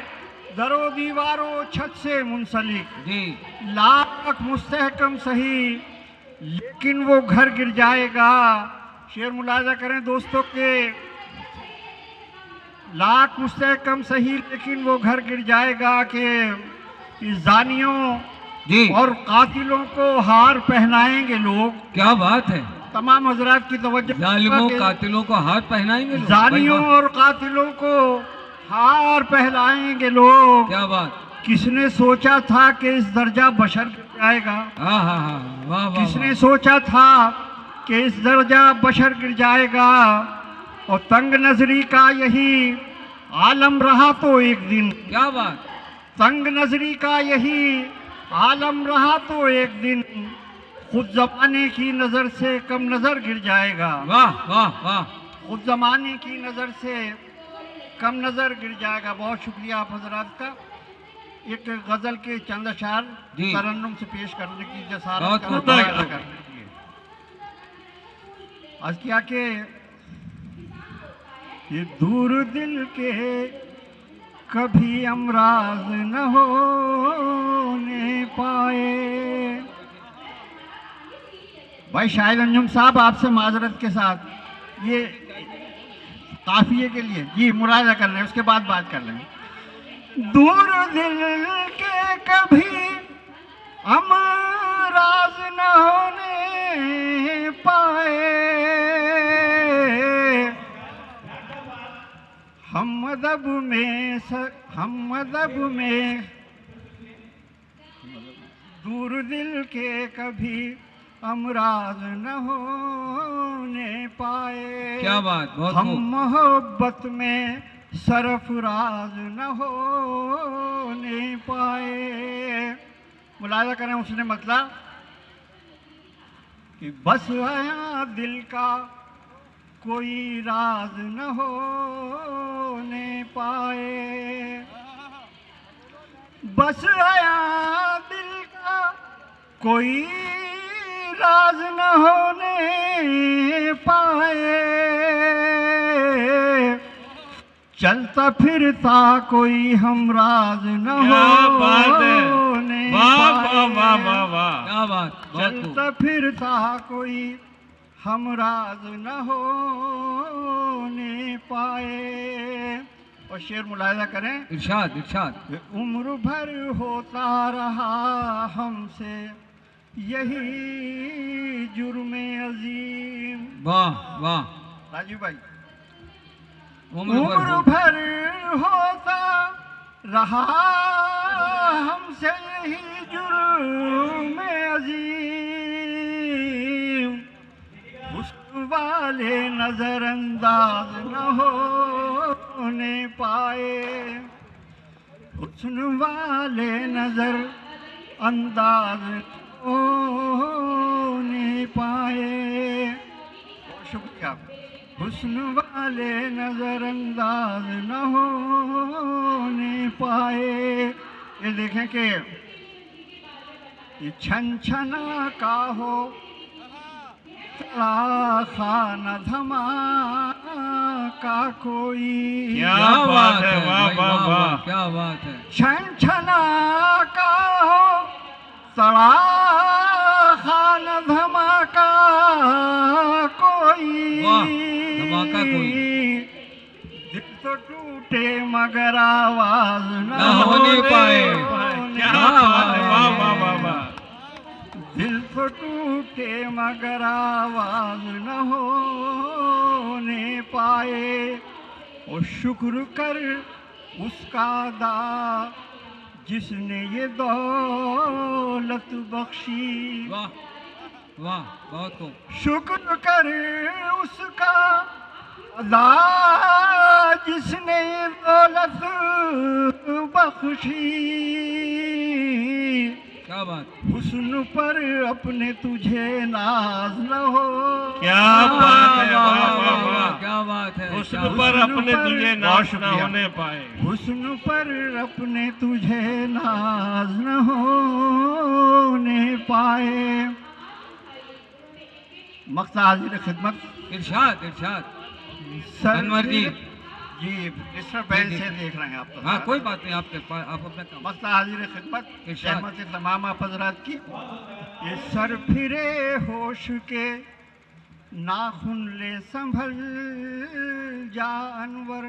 दरो दीवारों छत से मुंसलिक, जी, लाख मुस्तहकम सही लेकिन वो घर गिर जाएगा। शेर मुलाजा करें दोस्तों के, लाख मुस्तहकम सही लेकिन वो घर गिर जाएगा कि इस जानियों जी, और कातिलों को हार पहनाएंगे लोग। क्या बात है, तमाम हजरात की तवज्जो, जालिमों कातिलों को हाथ पहनाएंगे लोग। जानियों भाई, वाह, और कातिलों को हार पहनाएंगे लोग। क्या बात, किसने सोचा था कि इस दर्जा बशर गिर जाएगा? हाँ हाँ हाँ, वाह वाह, किसने वाह, सोचा था कि इस दर्जा बशर गिर जाएगा और तंग नजरी का यही आलम रहा तो एक दिन, क्या बात, तंग नजरी का यही आलम रहा तो एक दिन खुद जमाने की नजर से कम नजर गिर जाएगा। वाह वाह वाह, खुद जमाने की नजर से कम नजर गिर जाएगा। बहुत शुक्रिया आप हजरात का। एक गजल के चंद अशार जी। तरन्नुम से पेश करने की जसारत बहुत का बहुत मुजाहरा बहुत। करने के लिए आज क्या के ये दूर दिल के कभी अमराज न होने पाए। भाई शाहिद अंजुम साहब, आपसे माजरत के साथ ये काफिये के लिए जी मुरादा कर रहे हैं, उसके बाद बात कर रहे हैं। दूर दिल के कभी अमराज न होने पाए, हम अदब में दूर दिल के कभी अमराज न होने पाए। क्या बात, बहुत हम खूब। मोहब्बत में सरफराज न होने पाए। मुलाजा करें उसने मतलब कि बस आया दिल का कोई राज न होने पाए, बस आया दिल का कोई राज न होने पाए, चलता फिरता कोई हमराज न होने पाए। क्या बात, बहुत खूब। चलता फिरता कोई हमराज न होने पाए। और शेर मुलाहिजा करें, इरशाद इरशाद। उम्र भर होता रहा हमसे यही जुर्मे अजीम। वाह वाह, राजू भाई, उम्र भर होता रहा हमसे यही जुर्मे अजीम। हुस्न वाले नजरअंदाज न होने पाए, हुस्न वाले नजर अंदाज होने पाए। बहुत शुक्रिया। हुस्न वाले नजरअंदाज न होने पाए। ये देखें कि ये छन छना का हो खाना धमाका कोई। क्या बात है, वाह भाई, वाह वाह। क्या बात है। छन छना का हो तड़ा खान धमाका कोई। वाह, धमाका कोई। दिल तो टूटे मगर आवाज न होने पाए। क्या बात है, वाह वाह वाह वाह। दिल तो टूटे मगर आवाज न होने पाए। और शुक्र कर उसका दा जिसने ये दौलत बख्शी। वाह वाह, बहुत खूब। शुक्र कर उसका अदा जिसने ये दौलत बख्शी। क्या बात, हुस्न पर अपने तुझे नाज न हो। क्या बात है, वाह वाह वाह। क्या बात है। हुस्न क्या पर बात। अपने तुझे नाश न होने पाए। हुस्न पर अपने तुझे नाज न होने पाए। मक्ता हाजिर खिदमत इरशाद इरशाद। सर अनवर जी। जी मिस्टर बैंक से देख रहे हैं आप तो। हाँ कोई बात नहीं, आपके पास आप अपना काम। मक्ता हाजिर खिदमत इरशाद। रहमत तमाम आप हज़रात की। ये सर फिरे होश के नाखून ले संभल जा अनवर।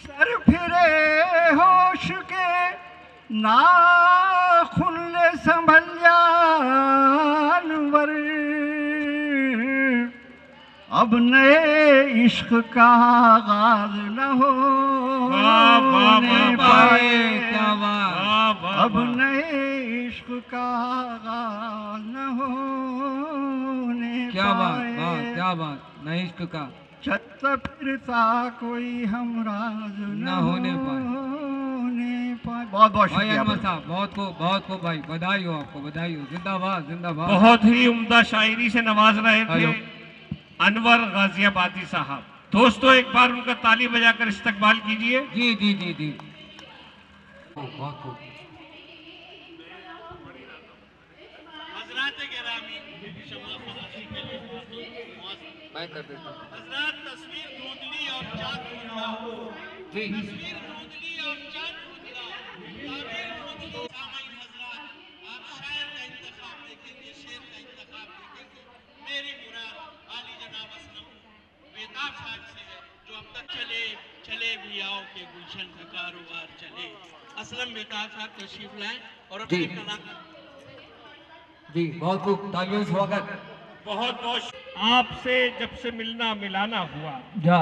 सर फिरे होश के नाखून ले संभल जा अनवर। अब नए इश्क का आगाज न होने पाए। क्या बात। अब नए इश्क का आगाज न हो क्या बात, पाए। वाह, क्या बात, न इश्क का छत फिरता कोई हम राज न होने पाए। बहुत बहुत भाई शुक्रिया अनवर साहब, बहुत को भाई, बधाई हो आपको, बधाई हो, जिंदाबाद जिंदाबाद। बहुत ही उम्दा शायरी से नवाज रहे थे हेलो। अनवर गाजियाबादी साहब। दोस्तों एक बार उनका ताली बजाकर इस्तकबाल कीजिए। जी जी जी जी, बहुत खूब। मैं कर देता हूँ। हजरत तस्वीर धुंधली और चाँद धुंधला, जी तस्वीर धुंधली और चाँद धुंधला, ताबीर धुंधली। सामाईन हजरात, आप शायर का इंतखाब देखेंगे, शेर का इंतखाब देखेंगे। मेरी मुराद आली जनाब असलम बेताब साहब से है, जो अब तक चले चले भी आओ के गुलशन का कारोबार चले। असलम बेताब साहब तशरीफ लाएं और अपने जी। कलाकार जी, बहुत खूब, तालियों से स्वागत। बहुत बहुत आपसे जब से मिलना मिलाना हुआ, जा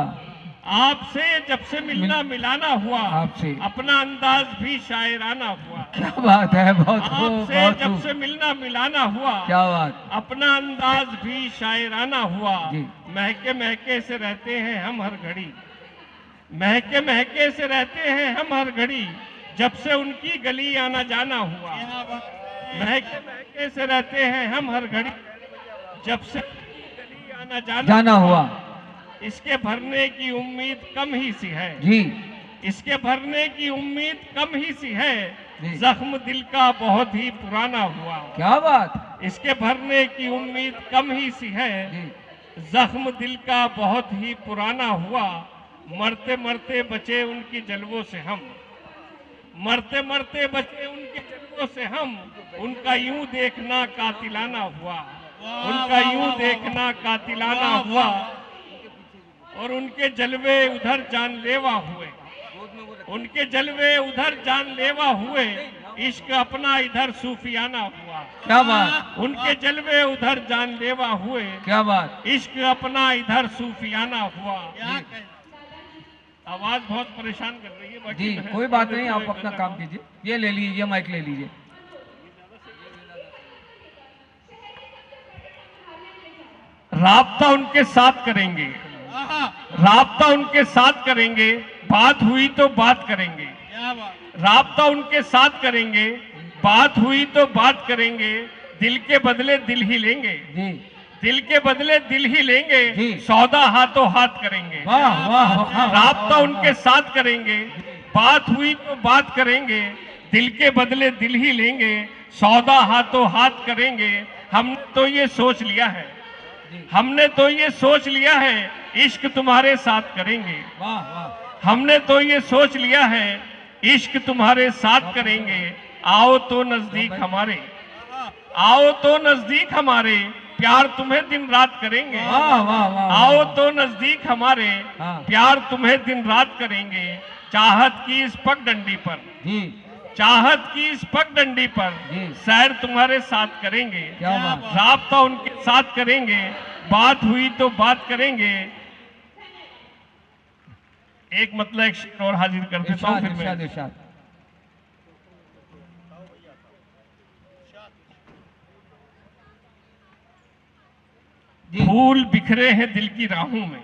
आपसे जब से मिलना मिलाना हुआ, आपसे। अपना अंदाज भी शायराना हुआ। क्या बात है, बहुत खूब, आपसे बहुत जब खूब, से मिलना मिलाना हुआ, क्या बात। अपना अंदाज भी शायराना हुआ। जी। महके महके से रहते हैं हम हर घड़ी, महके महके से रहते हैं हम हर घड़ी, जब से उनकी गली आना जाना हुआ। महके महके से रहते हैं हम हर घड़ी, जब से उनकी गली आना जाना हुआ। इसके भरने की उम्मीद कम ही सी है, जी इसके भरने की उम्मीद कम ही सी है। जी। जख्म दिल का बहुत ही पुराना हुआ, क्या बात। इसके भरने की उम्मीद कम ही सी है। जी जख्म दिल का बहुत ही पुराना हुआ। मरते मरते बचे उनकी जलवों से हम, मरते मरते बचे उनके जलवों से हम। उनका यूं देखना कातिलाना हुआ, उनका यूं देखना कातिलाना हुआ। और उनके जलवे उधर जानलेवा हुए, उनके जलवे उधर जानलेवा हुए। इश्क अपना इधर सूफियाना हुआ, क्या बात, उनके जलवे उधर जानलेवा हुए। क्या बात। इश्क अपना इधर सूफियाना हुआ। आवाज बहुत परेशान कर रही है बाकी जी मैं- कोई बात नहीं, आप अपना काम कीजिए। ये ले लीजिए, माइक ले लीजिए। राब्ता उनके साथ करेंगे, राब्ता उनके साथ करेंगे। बात हुई तो बात करेंगे, राब्ता उनके साथ करेंगे। बात हुई तो बात करेंगे। दिल के बदले दिल ही लेंगे, जी दिल के बदले दिल ही लेंगे। जी। सौदा हाथों हाथ करेंगे, वाह वाह वाह। राब्ता उनके साथ करेंगे। बात हुई तो बात करेंगे। दिल के बदले दिल ही लेंगे। सौदा हाथों हाथ करेंगे। हमने तो ये सोच लिया है, हमने तो ये सोच लिया है, इश्क तुम्हारे साथ करेंगे। वाह वाह। हमने तो ये सोच लिया है, इश्क तुम्हारे साथ करेंगे। आओ तो नजदीक हमारे, आओ तो नजदीक हमारे। प्यार तुम्हें दिन रात करेंगे। वाह वाह वाह। आओ तो नजदीक हमारे, हाँ। प्यार तुम्हें दिन रात करेंगे। चाहत की इस पगडंडी पर, जी चाहत की इस पगडंडी पर जी। सैर तुम्हारे साथ करेंगे। क्या बात। राब्ता उनके साथ करेंगे। बात हुई तो बात करेंगे। एक मतलब एक शेर और हाजिर कर देता हूँ इरशाद फिर इरशाद मैं। इरशाद। जी फूल बिखरे हैं दिल की राहों में,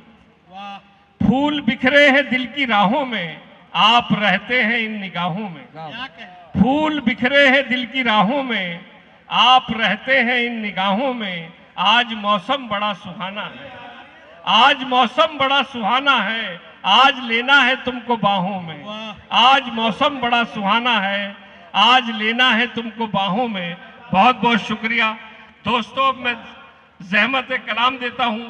फूल बिखरे हैं दिल की राहों में। आप रहते हैं इन निगाहों में। वाह। फूल बिखरे हैं दिल की राहों में। आप रहते हैं इन निगाहों में। आज मौसम बड़ा सुहाना है, आज मौसम बड़ा सुहाना है। आज लेना है तुमको बाहों में। आज मौसम बड़ा सुहाना है, आज लेना है तुमको बाहों में। बहुत बहुत शुक्रिया दोस्तों। मैं जहमत कलाम देता हूँ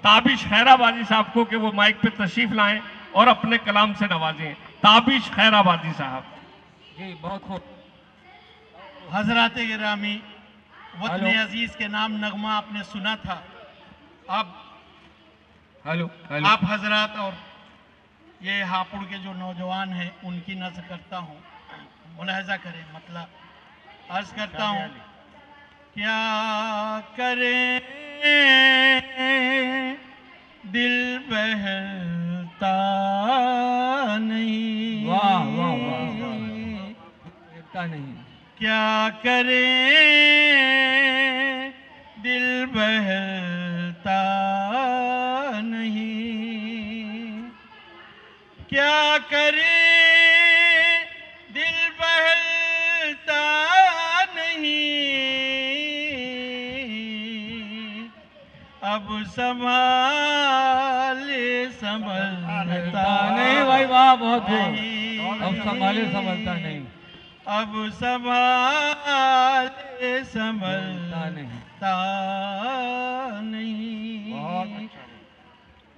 ताबिश खैराबादी साहब को कि वो माइक पे तशरीफ लाएं और अपने कलाम से नवाजें। ताबिश खैराबादी साहब। जी बहुत खूब। हजरत गिरामी, वतन हेलो। अजीज के नाम नगमा आपने सुना था। अब हेलो हेलो। आप हजरत और ये हापुड़ के जो नौजवान हैं उनकी नज़र करता हूँ, मुलाहजा करें। मतलब अर्ज करता हूँ, क्या करें दिल बहलता नहीं। वाह वाह वाह वाह। इतना नहीं। क्या करें दिल बहलता करे दिल बहलता नहीं, अब संभाले संभलता नहीं भाई, वाह, बहुत नहीं, अब संभाले संभलता नहीं, अब संभाले संभलता नहीं। नहीं।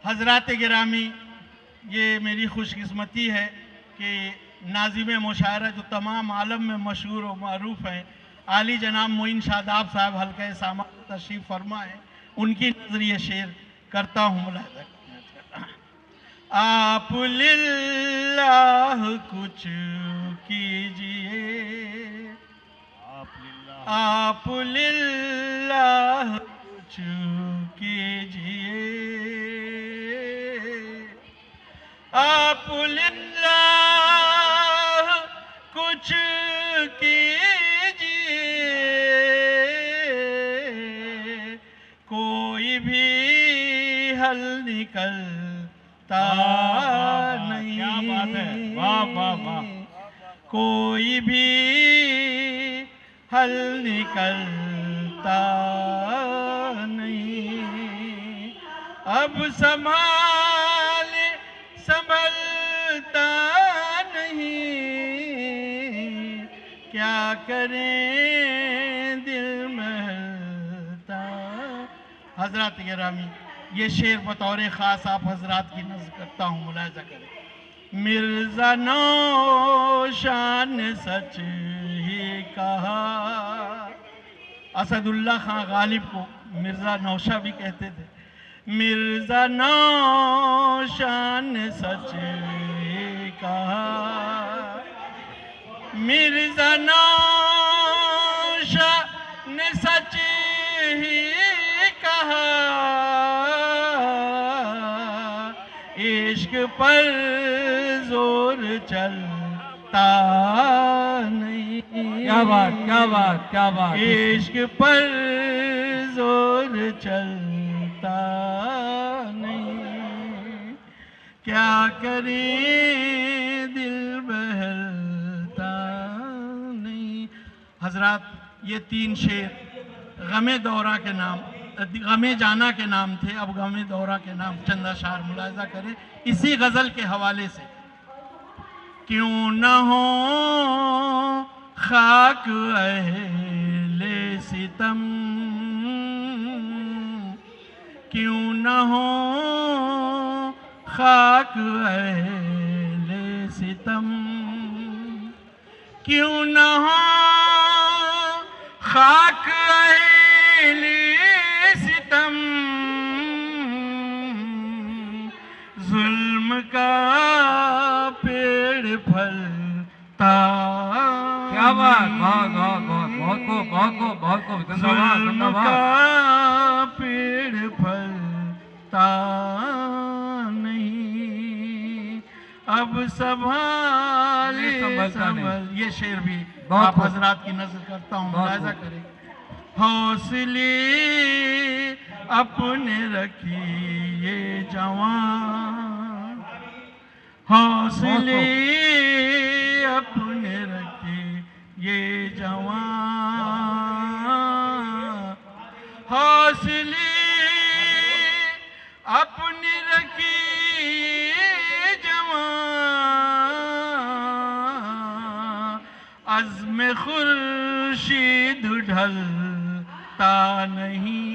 हजरात गिरामी, ये मेरी खुशकिस्मती है कि नाज़िम मुशायरा जो तमाम आलम में मशहूर और मारूफ हैं, आली जनाब मोइन शादाब साहब हल्का सामा तशरीफ़ फरमा है, उनकी नजरिए शेर करता हूँ। मुलाहिज़ा आप लिल्लाह कुछ कीजिए, आप लिल्लाह कुछ कीजिए, आप लिल्लाह कुछ कीजिए, कोई भी हल निकलता नहीं। क्या बात है, वाह वाह वाह। कोई भी हल निकलता नहीं, अब संभाले संभलता नहीं, क्या करें दिल महलता। हजरत गिरामी, ये शेर बतौर ख़ास आप हजरात की नज़र करता हूँ, मुलाहिज़ा करें। मिर्ज़ा नौशान ने सच ही कहा, असदुल्ला खां गालिब को मिर्ज़ा नौशा भी कहते थे। मिर्ज़ा नौशान ने सच ही कहा, मिर्ज़ा नौशा ने सच ही कहा, इश्क पर जोर चलता नहीं। क्या बात, क्या बात, क्या बात। इश्क पर जोर चलता नहीं, क्या करें दिल बहलता नहीं। हजरात, ये 3 शेर गमे दौरा के नाम, गमे जाना के नाम थे, अब गमे दौरा के नाम चंदा शार मुलाहिज़ा करें इसी गज़ल के हवाले से। क्यों न हो खाक अहले सितम, क्यों न हो खाक अहले सितम, क्यों न हो खाक अहले सितम, जुल्म का पेड़ फलता। क्या बात, बहुत बहुत बहुत बहुत को बहुत को बहुत को धन्यवाद, जुल्म धन्यवाद। का पेड़ फलता नहीं, अब संभाले संभलता नहीं। संभल। ये शेर भी बहुत आप खूब। हजरात की नजर करता हूँ, बहुत मुलाहिज़ा खूब। करें। हौसले अपने रखिए जवान, हौसले अपने रखिए जवान, हौसले अपने रखिए जवान, अज़्म खुर्शीद ढलता नहीं,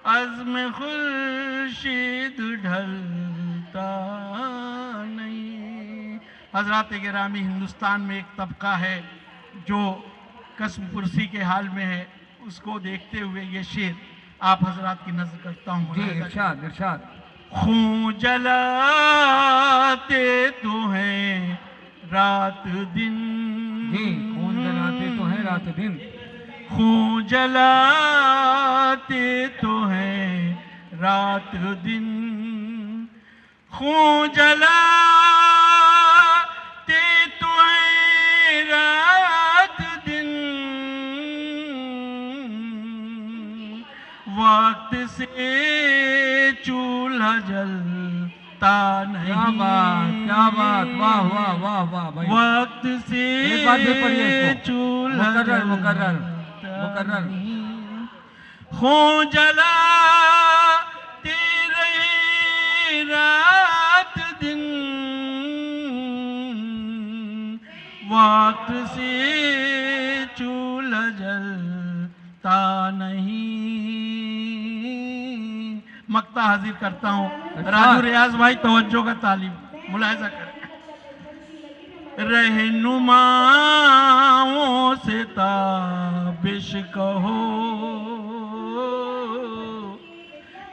अज़्म खुर्शीद ढलता नहीं। हज़रात गिरामी, हिंदुस्तान में एक तबका है जो कसम पुरसी के हाल में है, उसको देखते हुए ये शेर आप हज़रात की नज़र करता हूँ। जी, इरशाद इरशाद। खून जलाते तो हैं रात दिन, जी, खून जलाते तो हैं रात दिन, खून जलाते तो हैं रात दिन, खून जलाते तो हैं रात दिन, वक्त से चूल्हा जलता क्या बात, क्या बात, वाह वाह वाह वाह भाई। वक्त से एक बार फिर पढ़िए इसको। चूल्हा मुकर्रर मुकर्रर जलता मुकर्रर। नहीं। हो जलाते रहे रात दिन, वक्त से चूल्हा जलता नहीं। मक्ता हाजिर करता हूँ। राजू रियाज भाई तवज्जो का तालीम मुलाहिजा करें। रहनुमाओं से ताबिश कहो,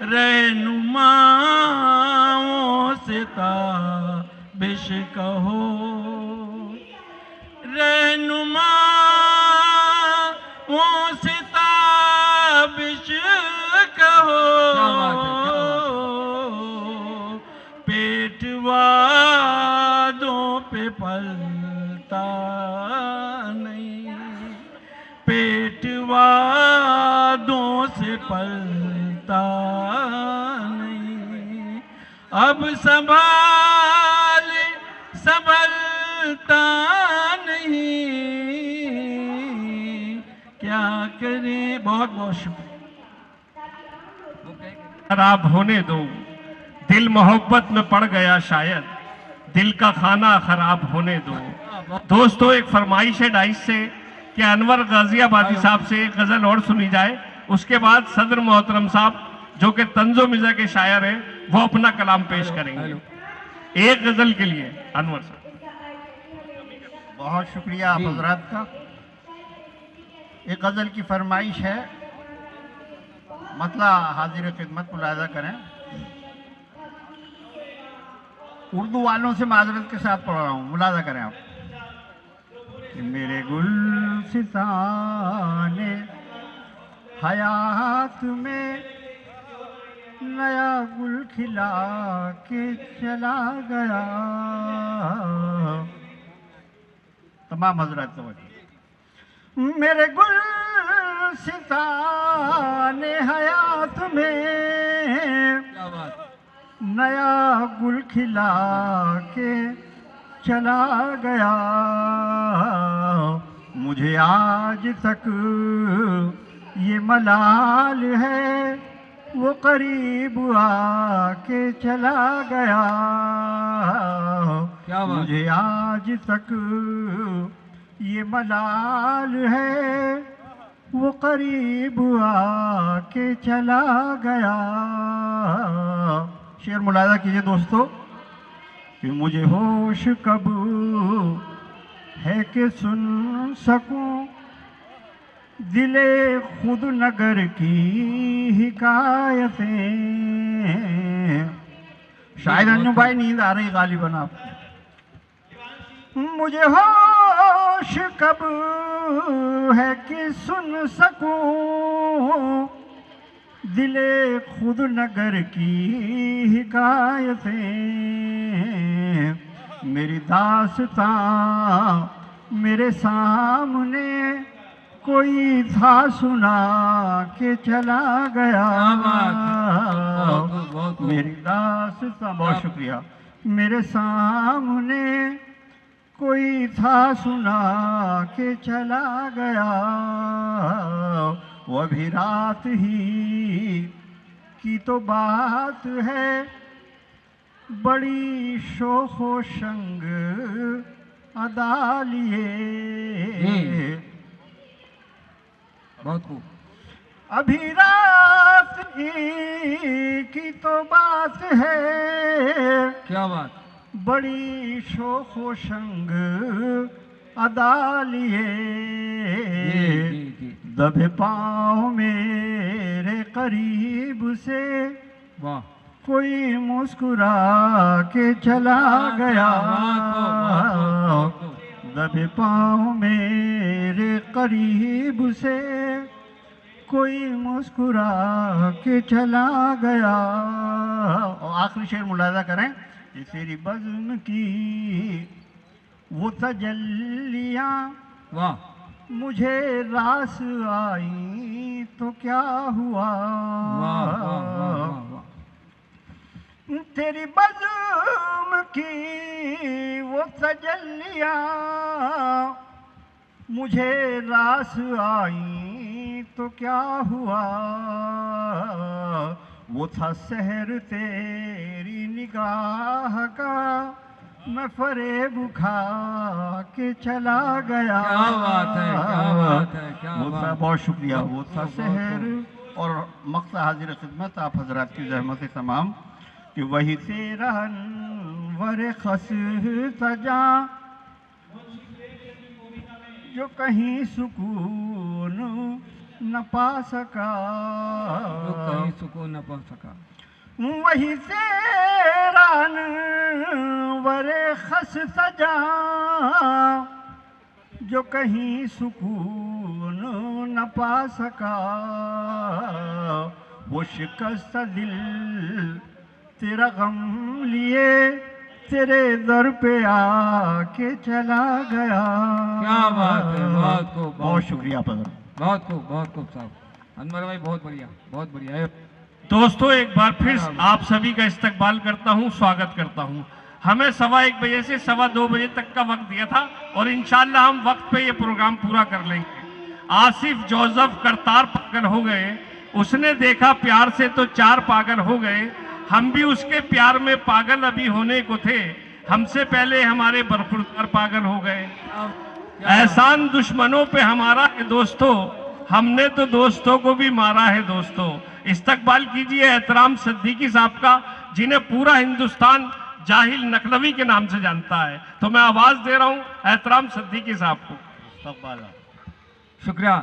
रहनुमाओं से ताबिश कहो, रहनुमाओं से ताबिश कहो। पेट वादों पे पलता नहीं, पेट वादों से पलता नहीं। अब संभाल संभलता नहीं, क्या करें। बहुत बहुत शुक्रिया। खराब होने दो, दिल मोहब्बत में पड़ गया शायद, दिल का खाना खराब होने दो। दोस्तों, एक फरमाइश है डाइस से कि अनवर गाजियाबादी साहब से एक गजल और सुनी जाए, उसके बाद सदर मोहतरम साहब जो कि तंजो मिजा के शायर हैं वो अपना कलाम पेश करेंगे। एक गजल के लिए अनवर साहब। बहुत शुक्रिया आप हजरात का। एक गज़ल की फरमाइश है, मतला हाजिर खिदमत मुलाहिजा करें। उर्दू वालों से माजरत के साथ पढ़ रहा हूँ, मुलाहिजा करें आप। कि मेरे गुलसिताने हयात में नया गुल खिला के चला गया। तमाम हजरात तवज्जो। मेरे गुलसिताने हयात में नया गुल खिला के चला गया। मुझे आज तक ये मलाल है वो करीब आके चला गया। मुझे आज तक ये मलाल है वो करीब आके चला गया। शेर मुलाहिजा कीजिए दोस्तों कि मुझे होश कब है कि सुन सकूं दिले खुद नगर की हिकायतें। शायद अन्नू भाई नींद आ रही गालिबन आप। मुझे होश कब है कि सुन सकूं दिले खुद नगर की हिकायतें। मेरी दास्तां मेरे सामने कोई था सुना के चला गया। मेरी दास्तां, बहुत शुक्रिया। मेरे सामने कोई था सुना के चला गया। वो अभी रात ही की तो बात है, बड़ी शोखो शंग अदा लिए। बहुत खूब। अभी रात ही की तो बात है, क्या बात, बड़ी शोखो शंग अदा लिए। दबे पाँव मेरे करीब से वाह, कोई मुस्कुरा के चला गया। दबे पाँव मेरे करीब से कोई मुस्कुरा के चला गया। और आखिरी शेर मुलाहिजा करें। ये तेरी बज़्म की वो तजल्लियाँ वाह, मुझे रास आई तो क्या हुआ। वाह वाह वाह वाह। तेरी बज़्म की वो तजल्लियाँ मुझे रास आई तो क्या हुआ, वो था सहर तेरी निगाह का, मैं फरेब खा के चला गया। क्या बात है, क्या बात है, क्या वो था, बात है। बहुत शुक्रिया। वो था बहुत- शहर और मक़सद हाजिर खिदमत आप हजरात की ज़हमत तमाम कि वही तेरा अनवर खस सजा जो कहीं सुकून न पा सका, जो कहीं सुकून न पा सका। वही तेरा अनवर खस सजा जो कहीं सुकून न पा सका, वो शिकस्त दिल तेरा गम लिए तेरे दर पे आके चला गया। क्या बात है, बहुत खूब, बहुत शुक्रिया पदर। बहुत खूब साहब। अनवर भाई बहुत बढ़िया, बहुत बढ़िया है। दोस्तों एक बार फिर आप सभी का इस्तकबाल करता हूं, स्वागत करता हूं। हमें 1:15 बजे से 2:15 बजे तक का वक्त दिया था और इंशाल्लाह हम वक्त पे ये प्रोग्राम पूरा कर लेंगे। आसिफ जोसेफ करतार पागल हो गए, उसने देखा प्यार से तो 4 पागल हो गए। हम भी उसके प्यार में पागल अभी होने को थे, हमसे पहले हमारे बरखुरदार पागल हो गए। एहसान दुश्मनों पे हमारा है दोस्तों, हमने तो दोस्तों को भी मारा है दोस्तों। इस्तकबाल कीजिए एहतराम सिद्दीकी साहब का, जिन्हें पूरा हिंदुस्तान जाहिल नकलवी के नाम से जानता है। तो मैं आवाज दे रहा हूं एहतराम सिद्दीकी साहब को। शुक्रिया।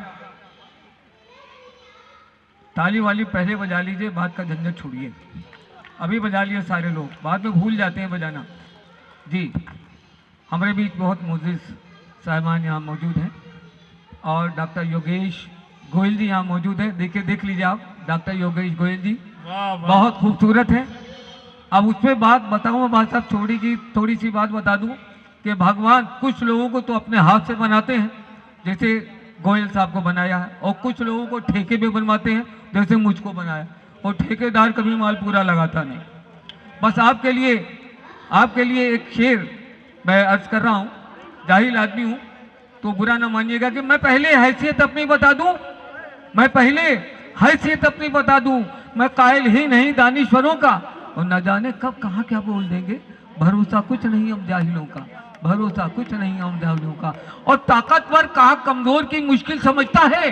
ताली वाली पहले बजा लीजिए, बाद का झंझट छोड़िए। अभी बजा लिए सारे लोग, बाद में भूल जाते हैं बजाना। जी, हमारे बीच बहुत मुअज़्ज़िज़ साहिबान यहाँ मौजूद हैं और डॉक्टर योगेश गोयल जी यहाँ मौजूद हैं। देखिए, देख लीजिए आप, डॉक्टर योगेश गोयल जी बहुत खूबसूरत है। अब उस पर बात बताऊँ बात साहब, थोड़ी सी बात बता दूँ कि भगवान कुछ लोगों को तो अपने हाथ से बनाते हैं, जैसे गोयल साहब को बनाया है, और कुछ लोगों को ठेके पे बनवाते हैं, जैसे मुझको बनाया। और ठेकेदार कभी माल पूरा लगाता नहीं। बस आपके लिए एक शेर मैं अर्ज कर रहा हूँ। जाहिल आदमी हूँ तो बुरा ना मानिएगा कि मैं पहले हैसियत अपनी बता दूँ। मैं कायल ही नहीं दानिश्वरों का, और न जाने कब कहाँ क्या बोल देंगे। भरोसा कुछ नहीं हम जाहिलों का, भरोसा कुछ नहीं हम जाहिलों का। और ताकतवर कहाँ कमजोर की मुश्किल समझता है।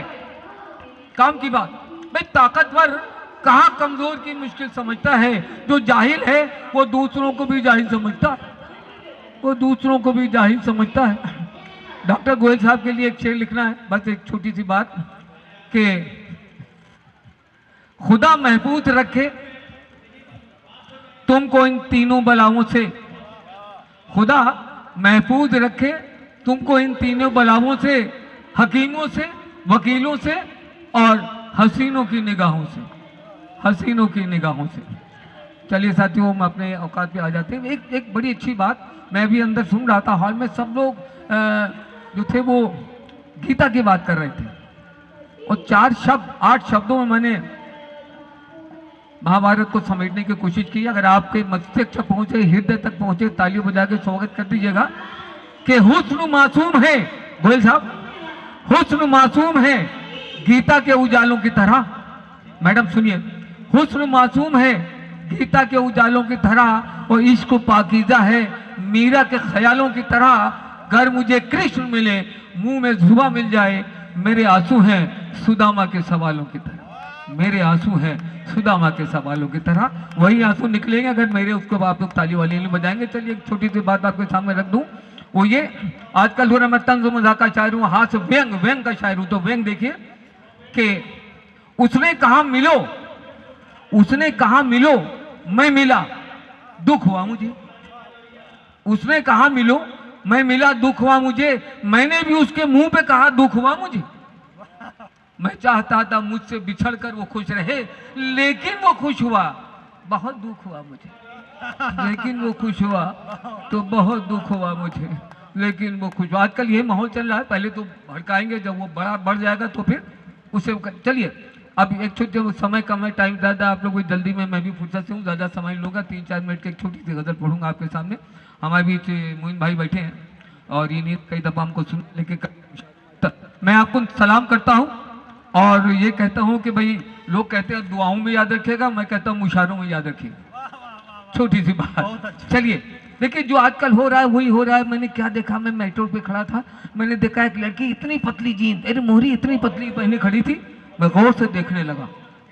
काम की बात भाई, ताकतवर कहाँ कमजोर की मुश्किल समझता है। जो जाहिल है वो दूसरों को भी जाहिल समझता है, डॉक्टर गोयल साहब के लिए एक शेर लिखना है। बस एक छोटी सी बात कि खुदा महफूज रखे तुमको इन तीनों बलाओं से, खुदा महफूज रखे तुमको इन तीनों बलाओं से, हकीमों से, वकीलों से और हसीनों की निगाहों से। चलिए साथियों, हम अपने औकात पे आ जाते हैं। एक बड़ी अच्छी बात, मैं भी अंदर सुन रहा था, हॉल में सब लोग जो थे वो गीता की बात कर रहे थे, और 8 शब्दों में मैंने महाभारत को समेटने की कोशिश की। अगर आपके मस्तिष्क तक पहुंचे, हृदय तक पहुंचे, तालियों बजा के स्वागत कर दीजिएगा कि हुस्न मासूम है। गोयल साहब, हुस्न मासूम है गीता के उजालों की तरह। मैडम सुनिए, हुस्न मासूम है गीता के उजालों की तरह, और इश्क पाकीज़ा है मीरा के ख्यालों की तरह। घर मुझे कृष्ण मिले, मुंह में जुबा मिल जाए, मेरे आंसू हैं सुदामा के सवालों की तरह। मेरे आंसू हैं सुदामा के सवालों की तरह, वही आंसू निकलेंगे अगर मेरे उसको आप लोग ताली वाली नहीं बजाएंगे। चलिए एक छोटी सी बात आपके सामने रख दूं, वो ये, आजकल थोड़ा मैं तंज मजाक का शायर हूँ, हाथ व्यंग का शायर हूँ। तो व्यंग देखिए कि उसने कहा मिलो मैं मिला, दुख हुआ मुझे। उसने कहा मिलो मैं मिला, दुख हुआ मुझे। मैंने भी उसके मुंह पे कहा दुख हुआ मुझे। मैं चाहता था मुझसे बिछड़ कर वो खुश रहे, लेकिन वो खुश हुआ, बहुत दुख हुआ मुझे। लेकिन वो खुश हुआ तो बहुत दुख हुआ मुझे, लेकिन वो खुश हुआ। आजकल ये माहौल चल रहा है, पहले तो भड़काएंगे, जब वो बड़ा बढ़ जाएगा तो फिर उसे। चलिए अब एक छोटे समय कम है, टाइम ज़्यादा, आप लोग जल्दी में, मैं भी फुर्सत से हूँ, ज़्यादा समय लूँगा। 3-4 मिनट की एक छोटी सी गज़ल पढ़ूंगा आपके सामने। हमारे बीच मोइन भाई बैठे हैं और ये नहीं कई दफ़ा हमको सुन लेके मैं आपको सलाम करता हूँ और ये कहता हूँ कि भाई लोग कहते हैं दुआओं में याद रखेगा, मैं कहता हूँ मुशायरों में याद रखिएगा। छोटी सी बात। चलिए देखिए, जो आजकल हो रहा है वही हो रहा है। मैंने क्या देखा, मैं मेट्रो पे खड़ा था, मैंने देखा एक लड़की इतनी पतली जीन्स, अरे मोहरी इतनी पतली पहने खड़ी थी। मैं गौर से देखने लगा।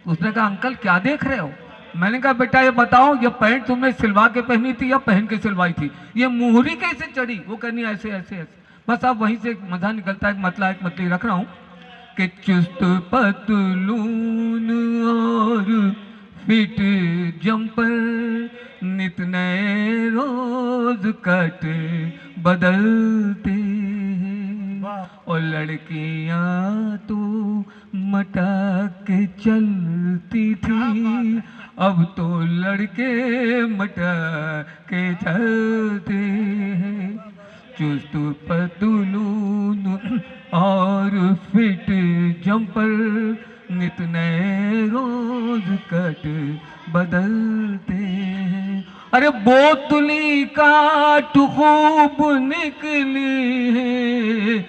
उसने कहा अंकल क्या देख रहे हो? मैंने कहा बेटा ये बताओ, ये पैंट तुमने सिलवा के पहनी थी या पहन के सिलवाई थी? ये मोहरी कैसे चढ़ी? वो कहनी ऐसे ऐसे ऐसे। बस अब वहीं से मजा निकलता है, एक मतली रख रहा हूँ कि चुस्त पतलून और फिट जंपर, नित नए रोज कट बदलते हैं, और लड़कियां तो मटक के चलती थी, अब तो लड़के मटक के चलते हैं। चुस्त पतलून और फिट जंपर, नित नए रोज कट बदलते हैं। अरे बोतली काट खूब निकली है,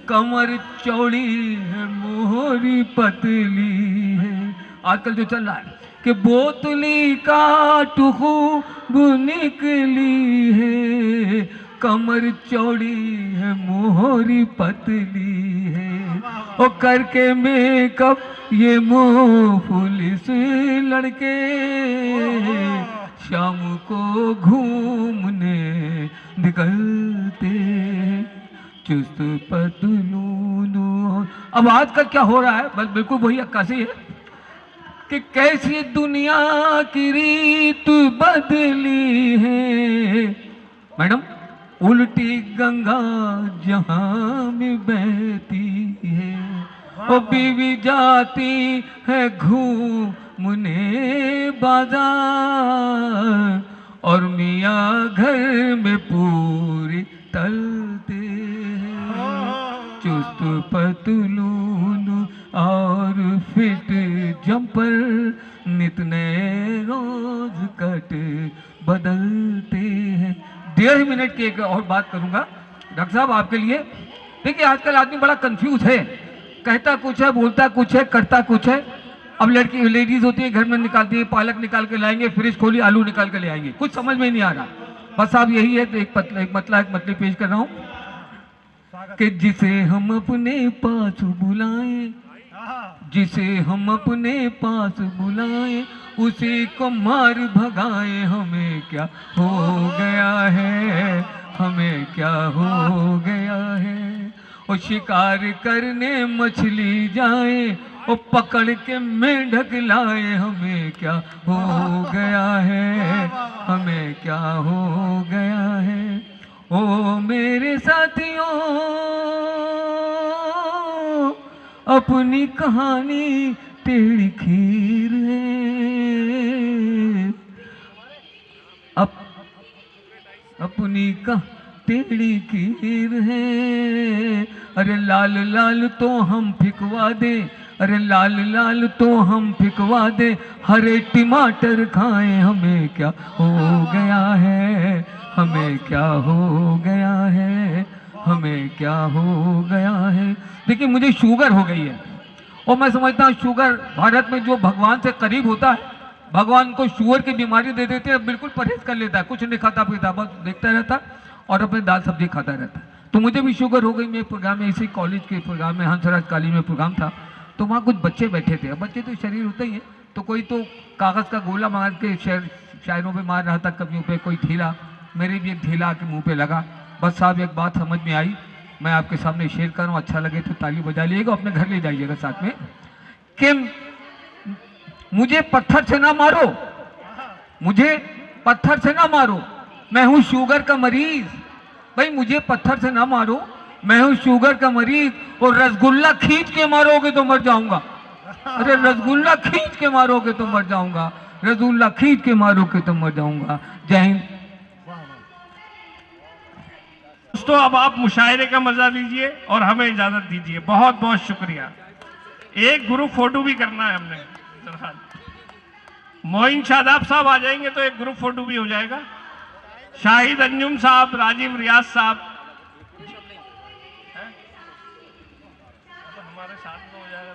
कमर चौड़ी है मोहरी पतली है। आजकल जो चल रहा है कि बोतली काट खूब निकली है, कमर चौड़ी है मोहरी पतली है, ओ करके मेकअप ये मुँह पुलिस लड़के शाम को घूमने निकलते। चुस्त पतलून। अब आजकल क्या हो रहा है, बस बिल्कुल वही अक्कासी है कि कैसी दुनिया की रीत बदली है। मैडम उल्टी गंगा जहां में बहती है, ओ बीवी जाती है घूमने बाजार, और मियाँ घर में पूरी तलते हैं। चुस्त पतलून और फिट जंपर, नित नए रोज कट बदलते हैं। 1.5 मिनट की एक और बात करूंगा डॉक्टर साहब आपके लिए। देखिए आजकल आदमी बड़ा कंफ्यूज है, कहता कुछ है, बोलता कुछ है, करता कुछ है। अब लड़की लेडीज होती है घर में निकालती है, पालक निकाल के लाएंगे, फ्रिज खोली आलू निकाल के ले आएंगे, कुछ समझ में नहीं आ रहा। बस आप यही है तो एक मतली पेश कर रहा हूँ कि जिसे हम अपने पास बुलाएं, जिसे हम अपने पास बुलाएं, उसी को मार भगाएं। हमें क्या हो गया है, हमें क्या हो गया है। और शिकार करने मछली जाए, और पकड़ के मेंढक लाए। हमें क्या हो गया है, हमें क्या हो गया है। ओ मेरे साथियों, अपनी कहानी टेढ़ी खीर है। अपनी टेढ़ी खीर है। अरे लाल लाल तो हम फिकवा दे, अरे लाल लाल तो हम फिकवा दे, हरे टमाटर खाएं। हमें क्या हो गया है, हमें क्या हो गया है, हमें क्या हो गया है। देखिए मुझे शुगर हो गई है, और मैं समझता हूँ शुगर भारत में जो भगवान से करीब होता है, भगवान को शुगर की बीमारी दे देते हैं, बिल्कुल परहेज कर लेता है, कुछ नहीं खाता पीता, बस देखता रहता और अपने दाल सब्जी खाता रहता है। तो मुझे भी शुगर हो गई। मेरे प्रोग्राम में, इसी कॉलेज के प्रोग्राम में, हंसराज कॉलेज में प्रोग्राम था, तो वहाँ कुछ बच्चे बैठे थे। अब बच्चे तो शरीर होते ही है, तो कोई तो कागज़ का गोला मार के शायरों पे मार रहा था, कवियों पे कोई ढीला, मेरे भी एक ढीला के मुंह पे लगा। बस साहब एक बात समझ में आई, मैं आपके सामने शेयर कर रहा हूँ, अच्छा लगे तो ताली बजा लीजिएगा, अपने घर ले जाइएगा साथ में। कि मुझे पत्थर से ना मारो, मुझे पत्थर से ना मारो, मैं हूँ शुगर का मरीज। भाई मुझे पत्थर से ना मारो, मैं हूँ शुगर का मरीज, और रसगुल्ला खींच के मारोगे तो मर जाऊंगा। अरे रसगुल्ला खींच के मारोगे तो मर जाऊंगा, रसगुल्ला खींच के मारोगे तो मर जाऊंगा। जय हिंद। दोस्तों अब आप मुशायरे का मजा लीजिए और हमें इजाजत दीजिए। बहुत बहुत शुक्रिया। एक ग्रुप फोटो भी करना है हमने। मोइन शादाब साहब आ जाएंगे तो एक ग्रुप फोटो भी हो जाएगा। शाहिद अंजुम साहब, राजीव रियाज साहब हमारे साथ में हो जाएगा।